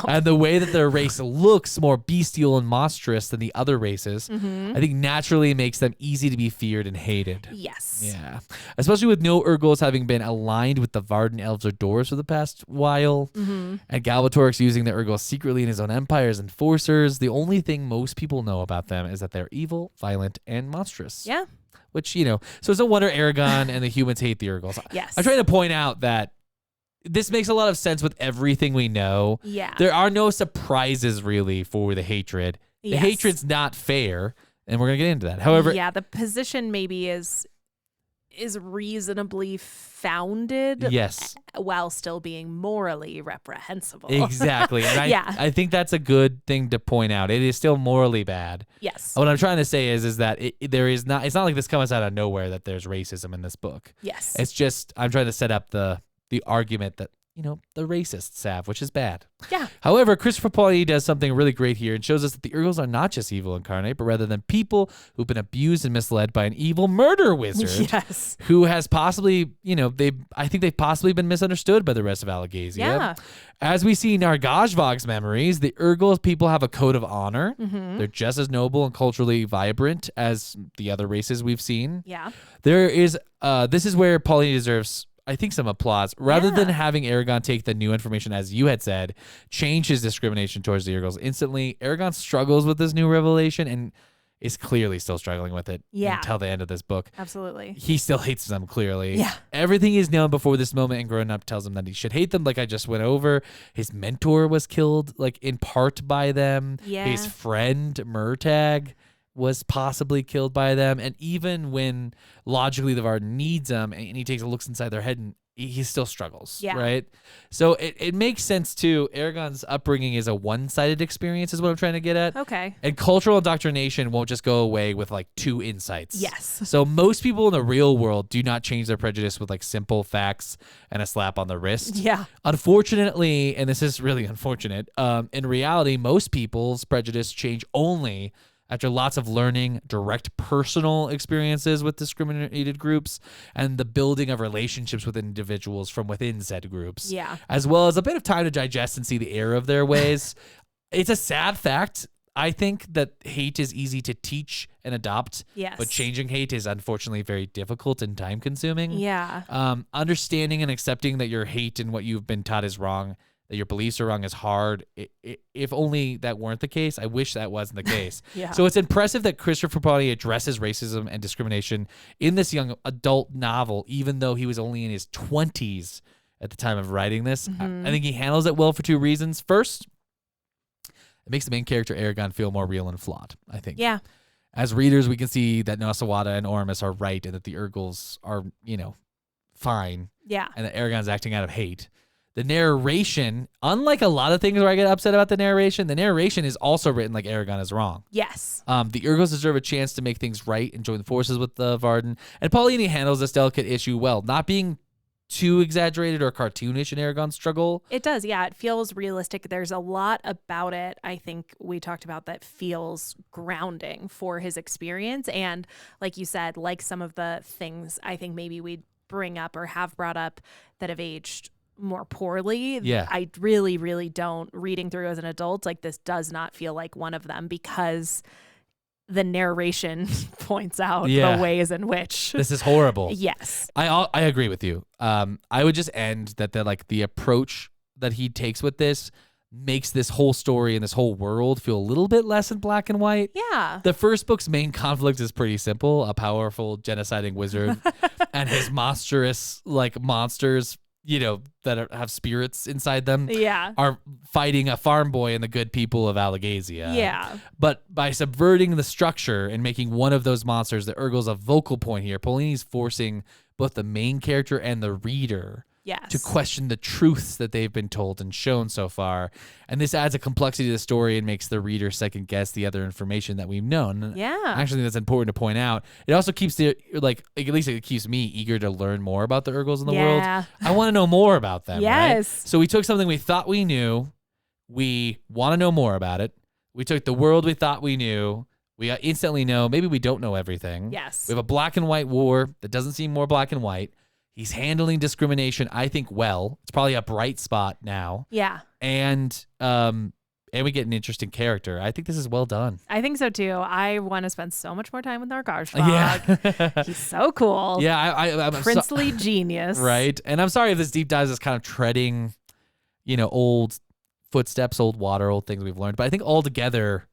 and the way that their race looks more bestial and monstrous than the other races, I think naturally makes them easy to be feared and hated. Yes. Yeah. Especially with no Urgals having been aligned with the Varden elves or Doors for the past while, and Galbatorix using the Urgals secretly in his own empire as enforcers, the only thing most people know about them is that they're evil, violent, and monstrous. Yeah. Which, so it's no wonder Aragon and the humans hate the Urgals. Yes. I'm trying to point out that this makes a lot of sense with everything we know. Yeah. There are no surprises really for the hatred. The Yes. hatred's not fair, and we're going to get into that. However, yeah, the position maybe is reasonably founded. yes. While still being morally reprehensible. Exactly. And Yeah. I think that's a good thing to point out. It is still morally bad. Yes. What I'm trying to say is that it's not like this comes out of nowhere that there's racism in this book. Yes. It's just I'm trying to set up the argument that the racists have, which is bad. Yeah. However, Christopher Paolini does something really great here and shows us that the Urgals are not just evil incarnate, but rather than people who've been abused and misled by an evil murder wizard. Yes. Who has possibly, I think they've possibly been misunderstood by the rest of Alagasia. Yeah. As we see in our Gajvog's memories, the Urgals people have a code of honor. They're just as noble and culturally vibrant as the other races we've seen. Yeah. This is where Paolini deserves, I think, some applause. Rather than having Aragon take the new information, as you had said, change his discrimination towards the Urgals instantly, Aragon struggles with this new revelation and is clearly still struggling with it until the end of this book. Absolutely. He still hates them, clearly. Yeah. Everything he's known before this moment and grown up tells him that he should hate them, like I just went over. His mentor was killed, like, in part by them. Yeah. His friend, Murtag, was possibly killed by them. And even when logically the Varden needs them and he takes a look inside their head and he still struggles, right? So it makes sense too. Aragon's upbringing is a one-sided experience is what I'm trying to get at. Okay. And cultural indoctrination won't just go away with like two insights. Yes. So most people in the real world do not change their prejudice with like simple facts and a slap on the wrist. Yeah. Unfortunately, and this is really unfortunate, in reality, most people's prejudice change only after lots of learning, direct personal experiences with discriminated groups, and the building of relationships with individuals from within said groups. Yeah. As well as a bit of time to digest and see the error of their ways. It's a sad fact, I think, that hate is easy to teach and adopt. Yes. But changing hate is unfortunately very difficult and time consuming. Yeah. Understanding and accepting that your hate and what you've been taught is wrong, that your beliefs are wrong, is hard. If only that weren't the case. I wish that wasn't the case. Yeah. So it's impressive that Christopher Paolini addresses racism and discrimination in this young adult novel, even though he was only in his 20s at the time of writing this. I think he handles it well for two reasons. First, it makes the main character Aragon feel more real and flawed, I think. Yeah. As readers, we can see that Nosawada and Oramus are right and that the Urgals are, fine. Yeah. And that Aragon's acting out of hate. The narration, unlike a lot of things where I get upset about the narration is also written like Aragon is wrong. Yes. The Urgals deserve a chance to make things right and join forces with the Varden. And Paolini handles this delicate issue well, not being too exaggerated or cartoonish in Aragon's struggle. It does, yeah. It feels realistic. There's a lot about it, I think we talked about, that feels grounding for his experience. And like you said, like some of the things I think maybe we'd bring up or have brought up that have aged more poorly. Yeah. I really, really don't. Reading through as an adult, like this does not feel like one of them because the narration points out the ways in which this is horrible. Yes. I agree with you. I would just end that the approach that he takes with this makes this whole story and this whole world feel a little bit less in black and white. Yeah. The first book's main conflict is pretty simple. A powerful genociding wizard and his monstrous monsters, that have spirits inside them are fighting a farm boy and the good people of Allegazia. Yeah. But by subverting the structure and making one of those monsters, the Urgals, a vocal point here, Paolini's forcing both the main character and the reader to question the truths that they've been told and shown so far. And this adds a complexity to the story and makes the reader second guess the other information that we've known. Yeah. Actually, that's important to point out. It also keeps at least it keeps me eager to learn more about the Urgals in the world. I want to know more about them. Yes. Right? So we took something we thought we knew. We want to know more about it. We took the world we thought we knew. We instantly know maybe we don't know everything. Yes. We have a black and white war that doesn't seem more black and white. He's handling discrimination, I think, well. It's probably a bright spot now. Yeah. And we get an interesting character. I think this is well done. I think so too. I want to spend so much more time with our Garshfog. Yeah. He's so cool. Yeah, I'm princely genius. Right. And I'm sorry if this deep dive is kind of treading, old footsteps, old water, old things we've learned. But I think altogether,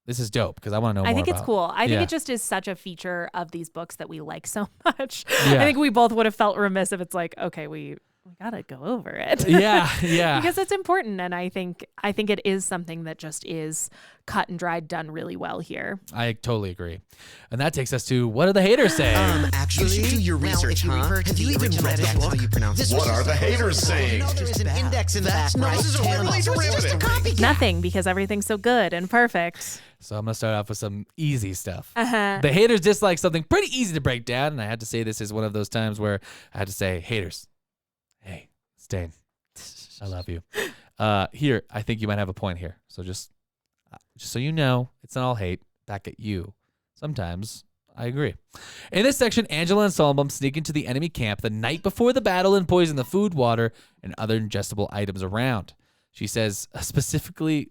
this is dope because I want to know more. I think it's about. cool. I think it just is such a feature of these books that we like so much. Yeah. I think we both would have felt remiss if it's like, okay, we gotta go over it. Yeah. Because it's important, and I think it is something that just is cut and dried, done really well here. I totally agree. And that takes us to what are the haters saying? Actually, you should do your research, huh? Have you even read it? How you pronounce it? What are the haters saying? There's an index in the back, right? This is really derivative. Nothing, because everything's so good and perfect. So I'm going to start off with some easy stuff. Uh-huh. The haters dislike something pretty easy to break down, and I had to say this is one of those times where I had to say, haters, hey, it's Dane. I love you. Here, I think you might have a point here. So just so you know, it's not all hate back at you. Sometimes I agree. In this section, Angela and Solomon sneak into the enemy camp the night before the battle and poison the food, water, and other ingestible items around. She says specifically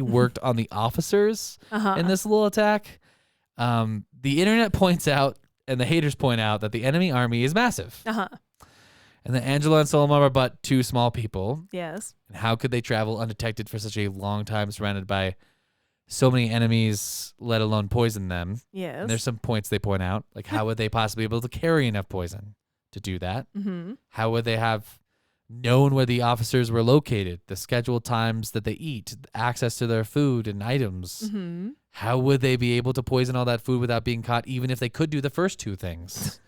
worked on the officers in this little attack. The internet points out and the haters point out that the enemy army is massive. And that Angela and Solomon are but two small people. Yes. And how could they travel undetected for such a long time surrounded by so many enemies, let alone poison them? Yes. And there's some points they point out, like how would they possibly be able to carry enough poison to do that? Mm-hmm. How would they have known where the officers were located, the scheduled times that they eat, access to their food and items? Mm-hmm. How would they be able to poison all that food without being caught, even if they could do the first two things?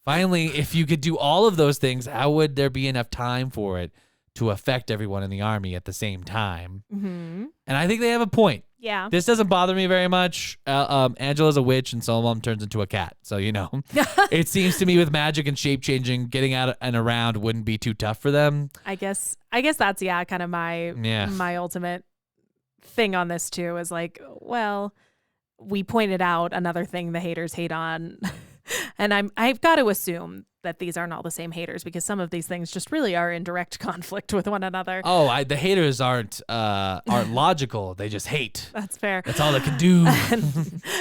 Finally, if you could do all of those things, how would there be enough time for it to affect everyone in the army at the same time? Mm-hmm. And I think they have a point. Yeah. This doesn't bother me very much. Angela's a witch and Solomon turns into a cat. So, it seems to me with magic and shape changing, getting out and around wouldn't be too tough for them. I guess that's, kind of my ultimate thing on this too, is like, well, we pointed out another thing the haters hate on. And I've got to assume that these aren't all the same haters, because some of these things just really are in direct conflict with one another. Oh, the haters aren't logical. They just hate. That's fair. That's all they can do.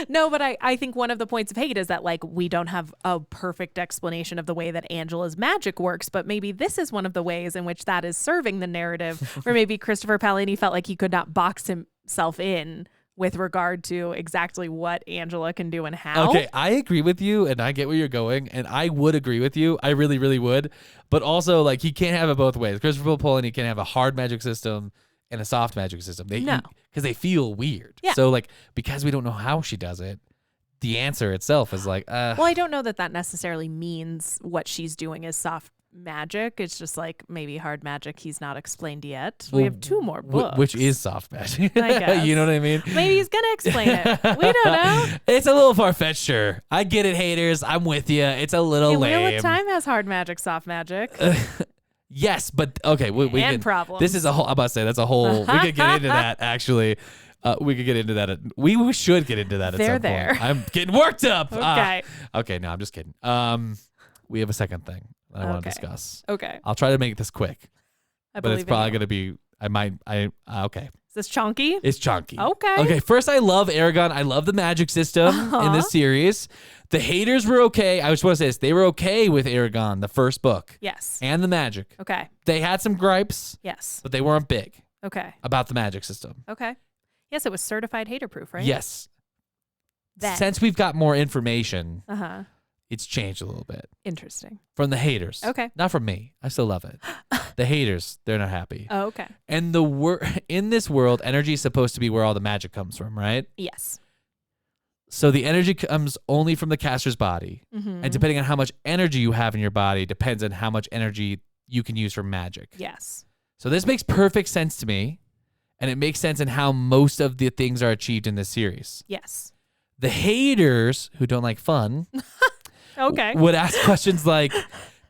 No, but I think one of the points of hate is that we don't have a perfect explanation of the way that Angela's magic works, but maybe this is one of the ways in which that is serving the narrative, or maybe Christopher Paolini felt like he could not box himself in with regard to exactly what Angela can do and how. Okay, I agree with you, and I get where you're going, and I would agree with you. I really, really would. But also, he can't have it both ways. Christopher Paolini can have a hard magic system and a soft magic system. Because they feel weird. Yeah. So, because we don't know how she does it, the answer itself is well, I don't know that necessarily means what she's doing is soft magic. It's just maybe hard magic he's not explained yet. We have two more books. Which is soft magic. I guess. You know what I mean? Maybe he's going to explain it. We don't know. It's a little far-fetched, sure. I get it, haters. I'm with you. It's a little lame. Wheel of Time has hard magic, soft magic. Yes, but okay. We can, problems. This is a whole, I'm about to say, that's a whole, we could get into that, actually. We could get into that. We should get into that at some point. I'm getting worked up. Okay. Okay, no, I'm just kidding. we have a second thing that I want to Okay. discuss. Okay. I'll try to make this quick, I but believe it's probably in you. going to be, okay. Is this chunky? It's chunky. Okay. Okay, first I love Aragon. I love the magic system in this series. The haters were okay. I just want to say this. They were okay with Aragon, the first book, Yes. and the magic. Okay. They had some gripes, Yes. but they weren't big Okay. about the magic system. Okay. Yes, it was certified hater proof, right? Yes. Then. Since we've got more information, Uh-huh. it's changed a little bit. Interesting. From the haters. Okay. Not from me. I still love it. The haters, they're not happy. Oh, okay. And in this world, energy is supposed to be where all the magic comes from, right? Yes. So the energy comes only from the caster's body. Mm-hmm. And depending on how much energy you have in your body depends on how much energy you can use for magic. Yes. So this makes perfect sense to me. And it makes sense in how most of the things are achieved in this series. Yes. The haters, who don't like fun, Okay. would ask questions like,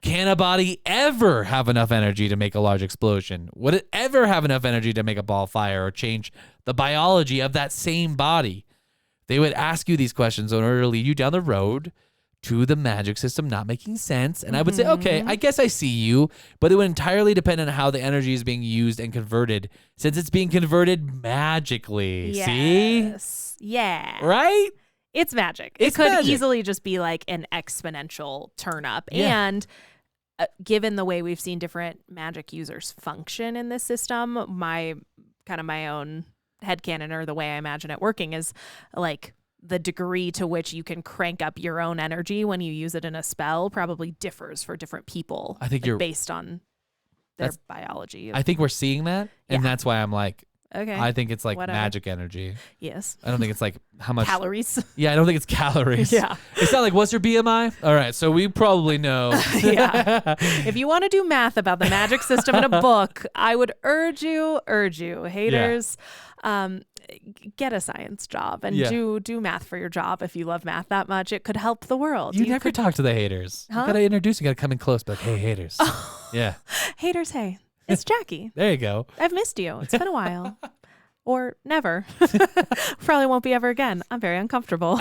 can a body ever have enough energy to make a large explosion? Would it ever have enough energy to make a ball fire or change the biology of that same body? They would ask you these questions in order to lead you down the road to the magic system not making sense. And I would say, okay, I guess I see you, but it would entirely depend on how the energy is being used and converted, since it's being converted magically. See? Yes. Yeah. Right? It's magic. It's it could magic. easily just be like an exponential turn up. Yeah. And given the way we've seen different magic users function in this system, my own headcanon, or the way I imagine it working, is like the degree to which you can crank up your own energy when you use it in a spell probably differs for different people. I think like, you're- based on their That's- biology. I think we're seeing that. And Yeah. that's why I'm like, Okay. I think it's like Whatever. magic energy. Yes. I don't think it's like how much. Calories. Yeah, I don't think it's calories. Yeah. It's not like, what's your BMI? All right, so we probably know. Yeah. If you want to do math about the magic system in a book, I would urge you, haters, get a science job and Yeah. do math for your job. If you love math that much, it could help the world. You never talk to the haters. Huh? You gotta introduce. You gotta come in close. But hey, haters. Yeah, Haters, hey, it's Jacqui. there you go. I've missed you. It's been a while. Or never. Probably won't be ever again. I'm very uncomfortable.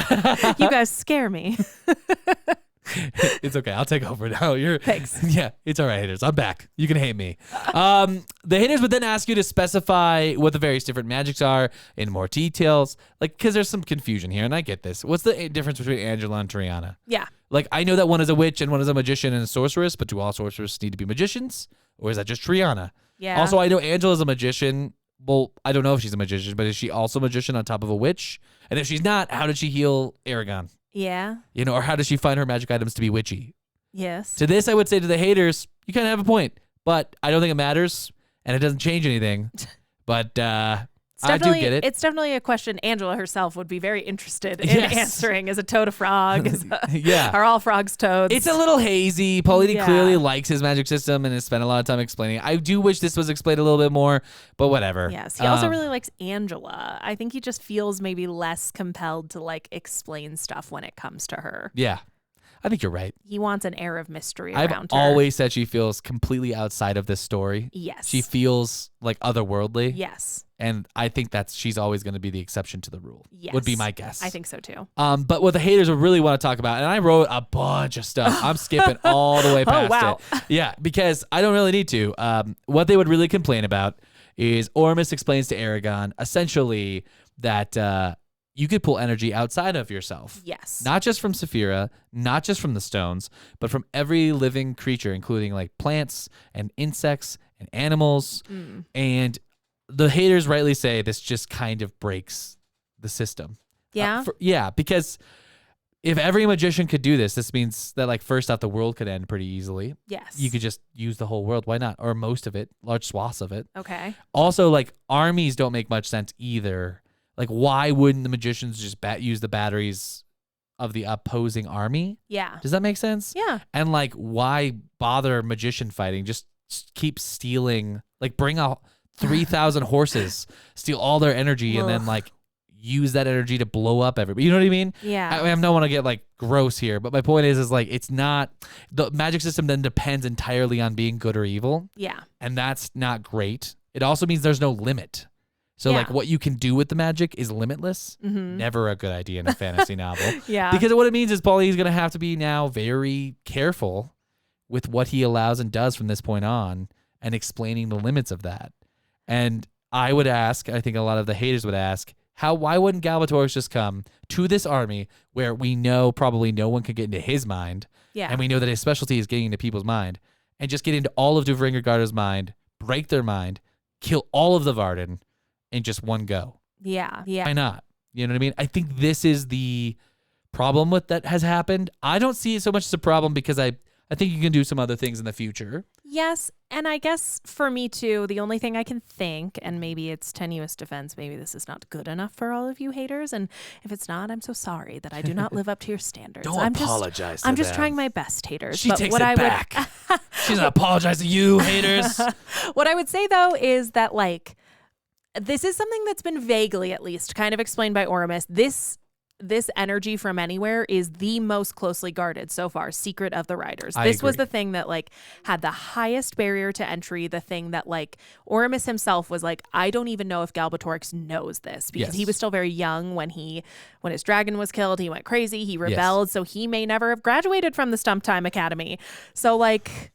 You guys scare me. It's okay. I'll take over now. Thanks. Yeah, it's all right, haters. I'm back. You can hate me. The haters would then ask you to specify what the various different magics are in more details, like because there's some confusion here, and I get this. What's the difference between Angela and Triana? Yeah. Like, I know that one is a witch and one is a magician and a sorceress, but do all sorcerers need to be magicians, or is that just Triana? Yeah. Also, I know Angela's a magician. Well, I don't know if she's a magician, but is she also a magician on top of a witch? And if she's not, how did she heal Aragon? Yeah. You know, or how does she find her magic items to be witchy? Yes. To this, I would say to the haters, you kind of have a point, but I don't think it matters, and it doesn't change anything. But I do get it. It's definitely a question Angela herself would be very interested in Yes. answering. Is a toad a frog? Yeah. Are all frogs toads? It's a little hazy. Paolini Yeah. clearly likes his magic system and has spent a lot of time explaining it. I do wish this was explained a little bit more, but whatever. Yes. He also really likes Angela. I think he just feels maybe less compelled to like explain stuff when it comes to her. Yeah. I think you're right. He wants an air of mystery I've around her. always said she feels completely outside of this story. Yes. She feels like otherworldly. Yes. And I think she's always going to be the exception to the rule. Yes. Would be my guess. I think so too. But what the haters would really want to talk about, and I wrote a bunch of stuff. I'm skipping all the way past wow. it. Yeah, because I don't really need to. What they would really complain about is Ormus explains to Aragon essentially that you could pull energy outside of yourself. Yes. Not just from Saphira, not just from the stones, but from every living creature, including like plants and insects and animals. And the haters rightly say this just kind of breaks the system. Yeah. Because if every magician could do this, this means that like first off, the world could end pretty easily. Yes. You could just use the whole world. Why not? Or most of it, large swaths of it. Okay. Also, like armies don't make much sense either. Like, why wouldn't the magicians just use the batteries of the opposing army? Yeah. Does that make sense? Yeah. And like, why bother magician fighting? Just keep stealing. Like, bring out 3,000 horses, steal all their energy, and then Ugh. like use that energy to blow up everybody. You know what I mean? Yeah. I don't want to get like gross here, but my point is like it's not the magic system then depends entirely on being good or evil, Yeah. and that's not great. It also means there's no limit. So like what you can do with the magic is limitless. Never a good idea in a fantasy novel. Yeah. Because what it means is Paolini's going to have to be now very careful with what he allows and does from this point on and explaining the limits of that. And I would ask, I think a lot of the haters would ask, why wouldn't Galbatorix just come to this army where we know probably no one could get into his mind, and we know that his specialty is getting into people's mind, and just get into all of Duvrengargarda's mind, break their mind, kill all of the Varden in just one go? Yeah. Why not? You know what I mean? I think this is the problem with that has happened. I don't see it so much as a problem because I think you can do some other things in the future. Yes, and I guess for me too, the only thing I can think, and maybe it's tenuous defense, maybe this is not good enough for all of you haters, and if it's not, I'm so sorry that I do not live up to your standards. Don't apologize to I'm just them. trying my best, haters. She but takes what it I back. She's not apologizing to you, haters. What I would say though is that like this is something that's been vaguely, at least, kind of explained by Oramus. This energy from anywhere is the most closely guarded so far, secret of the riders. This was the thing that like had the highest barrier to entry, the thing that like Oramus himself was like, I don't even know if Galbatorix knows this, because he was still very young when his dragon was killed. He went crazy, he rebelled, so he may never have graduated from the Stump Time Academy. So like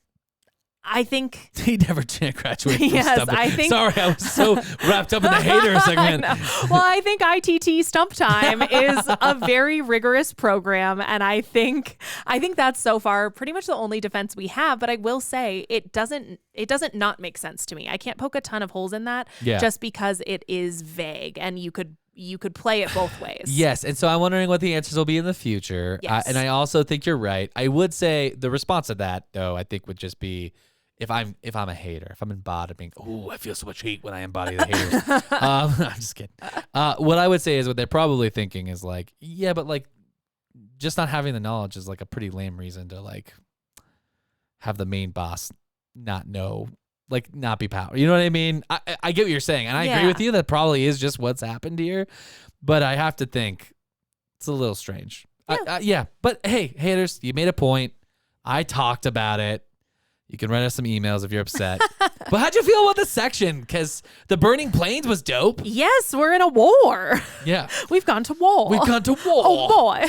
I think he never graduated from yes, I think. Sorry, I was so wrapped up in the hater segment. Well, I think ITT Stump Time is a very rigorous program, and I think that's so far pretty much the only defense we have. But I will say it doesn't not make sense to me. I can't poke a ton of holes in that just because it is vague, and you could play it both ways. Yes, and so I'm wondering what the answers will be in the future. Yes. And I also think you're right. I would say the response to that, though, I think would just be, if I'm a hater, if I'm embodying, I feel so much hate when I embody the haters. I'm just kidding. What I would say is what they're probably thinking is like, yeah, but like just not having the knowledge is like a pretty lame reason to like have the main boss not know, like not be power. You know what I mean? I get what you're saying, and I agree with you. That probably is just what's happened here, but I have to think it's a little strange. But hey, haters, you made a point. I talked about it. You can write us some emails if you're upset. But how'd you feel about this section? Because the Burning Plains was dope. Yes, we're in a war. Yeah. We've gone to war. Oh, boy.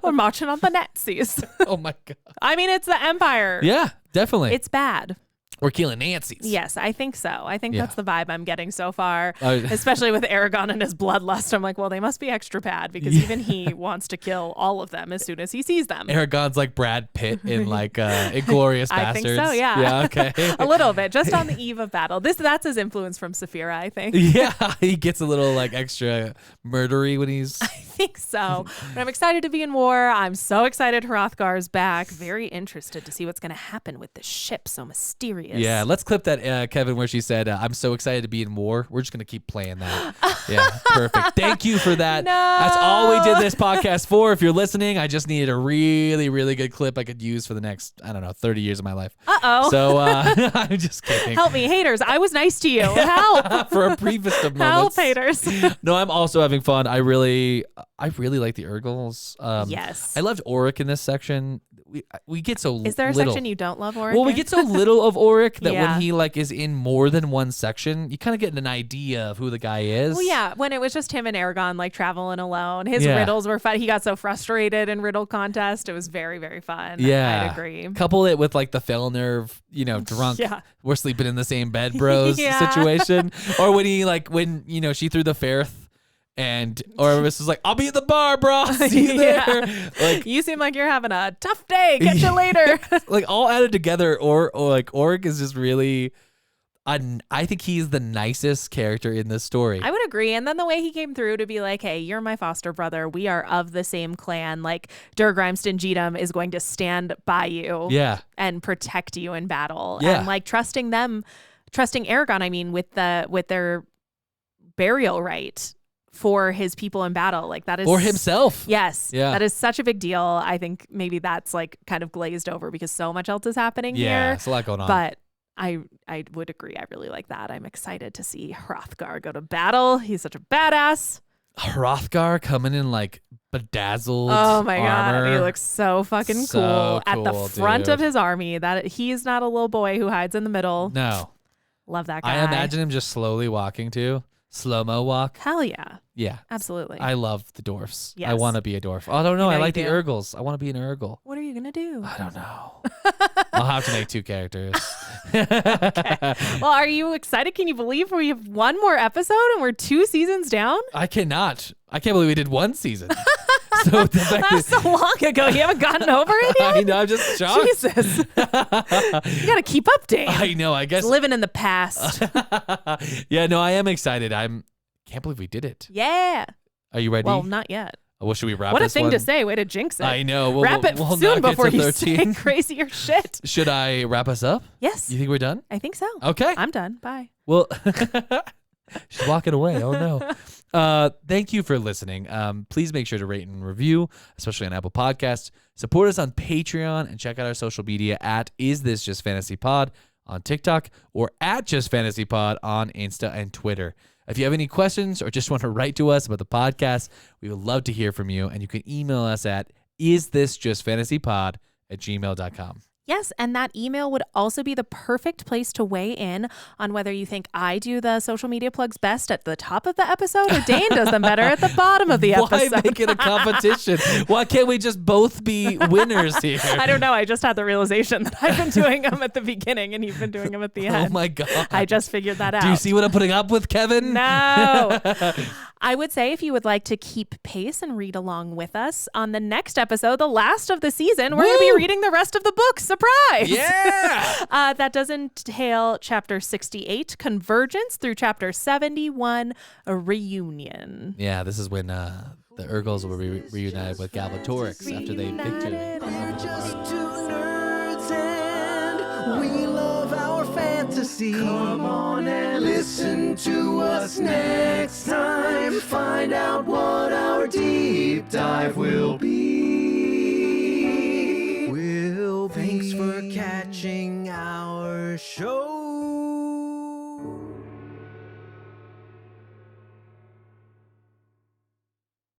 We're marching on the Nazis. Oh, my God. I mean, it's the Empire. Yeah, definitely. It's bad. We're killing Nancy's. Yes, I think so. I think that's the vibe I'm getting so far, especially with Aragon and his bloodlust. I'm like, well, they must be extra bad, because even he wants to kill all of them as soon as he sees them. Aragon's like Brad Pitt in like Inglourious Basterds. I think so, yeah. Yeah, okay. A little bit, just on the eve of battle. That's his influence from Saphira, I think. Yeah, he gets a little like extra murdery when he's... I think so. But I'm excited to be in war. I'm so excited Hrothgar's back. Very interested to see what's going to happen with the ship. So mysterious. Yeah, let's clip that, Kevin, where she said, I'm so excited to be in war. We're just going to keep playing that. Yeah, perfect. Thank you for that. No. That's all we did this podcast for. If you're listening, I just needed a really, really good clip I could use for the next, 30 years of my life. Uh-oh. So I'm just kidding. Help me, haters. I was nice to you. Help. For a briefest of Help, moments. haters. No, I'm also having fun. I really like the Urgals. Yes. I loved Auric in this section. We get so little. Is there a section you don't love, Auric? Well, we get so little of Auric that Yeah. when he like is in more than one section, you kind of get an idea of who the guy is. Well, yeah, when it was just him and Aragon like traveling alone, his riddles were fun. He got so frustrated in riddle contest. It was very, very fun. Yeah, I'd agree. Couple it with like the Felnerve, drunk. Yeah. We're sleeping in the same bed, bros Yeah. situation. Or when she threw the Fairth. And Oramus was like, I'll be at the bar, bro. See you there. Like, you seem like you're having a tough day. Catch you later. Like all added together, or like Auric is just really, I think he's the nicest character in this story. I would agree. And then the way he came through to be like, hey, you're my foster brother. We are of the same clan. Like Durgrimston Jedum is going to stand by you and protect you in battle. Yeah. And like trusting Aragon, I mean, with their burial right for his people in battle. Like that is for himself. Yes. Yeah. That is such a big deal. I think maybe that's like kind of glazed over because so much else is happening here. Yeah, it's a lot going on. But I would agree. I really like that. I'm excited to see Hrothgar go to battle. He's such a badass. Hrothgar coming in like bedazzled. Oh my armor. God. He looks so fucking So cool. At the front dude. of his army. That he's not a little boy who hides in the middle. No. Love that guy. I imagine him just slowly walking slow-mo walk. Hell yeah. Yeah. Absolutely. I love the dwarfs. I Yes. want to be a dwarf. Oh, I don't know. I you like the do. Urgals. I want to be an Urgal. What are you going to do? I don't know. I'll have to make 2 characters. Well, are you excited? Can you believe we have one more episode and we're 2 seasons down? I cannot. I can't believe we did 1 season. So the fact That's so long ago. You haven't gotten over it yet? I know. I'm just shocked. Jesus. You got to keep up, Dane. I know. I guess. Living in the past. Yeah. No, I am excited. Can't believe we did it. Yeah. Are you ready? Well, not yet. Well, should we wrap What a this thing one? to say. Way to jinx it. I know. Wrap it we'll soon knock it before to you say 13. crazier shit. Should I wrap us up? Yes. You think we're done? I think so. Okay. I'm done. Bye. Well, she's walking away. Oh, no. Thank you for listening. Please make sure to rate and review, especially on Apple Podcasts. Support us on Patreon and check out our social media at Is This Just Fantasy Pod on TikTok or at Just Fantasy Pod on Insta and Twitter. If you have any questions or just want to write to us about the podcast, we would love to hear from you. And you can email us at isthisjustfantasypod@gmail.com. Yes, and that email would also be the perfect place to weigh in on whether you think I do the social media plugs best at the top of the episode or Dane does them better at the bottom of the episode. Why make it a competition? Why can't we just both be winners here? I don't know. I just had the realization that I've been doing them at the beginning and you've been doing them at the end. Oh my God. I just figured that out. Do you see what I'm putting up with, Kevin? No. I would say if you would like to keep pace and read along with us on the next episode, the last of the season, we're going to be reading the rest of the book. Surprise! Yeah! That does entail chapter 68, Convergence, through chapter 71, a Reunion. Yeah, this is when the Urgals will be reunited with Galbatorix after they victory. Just 2 nerds and we love our fantasy. Come on and listen to us next time. Find out what our deep dive will be. Thanks for catching our show.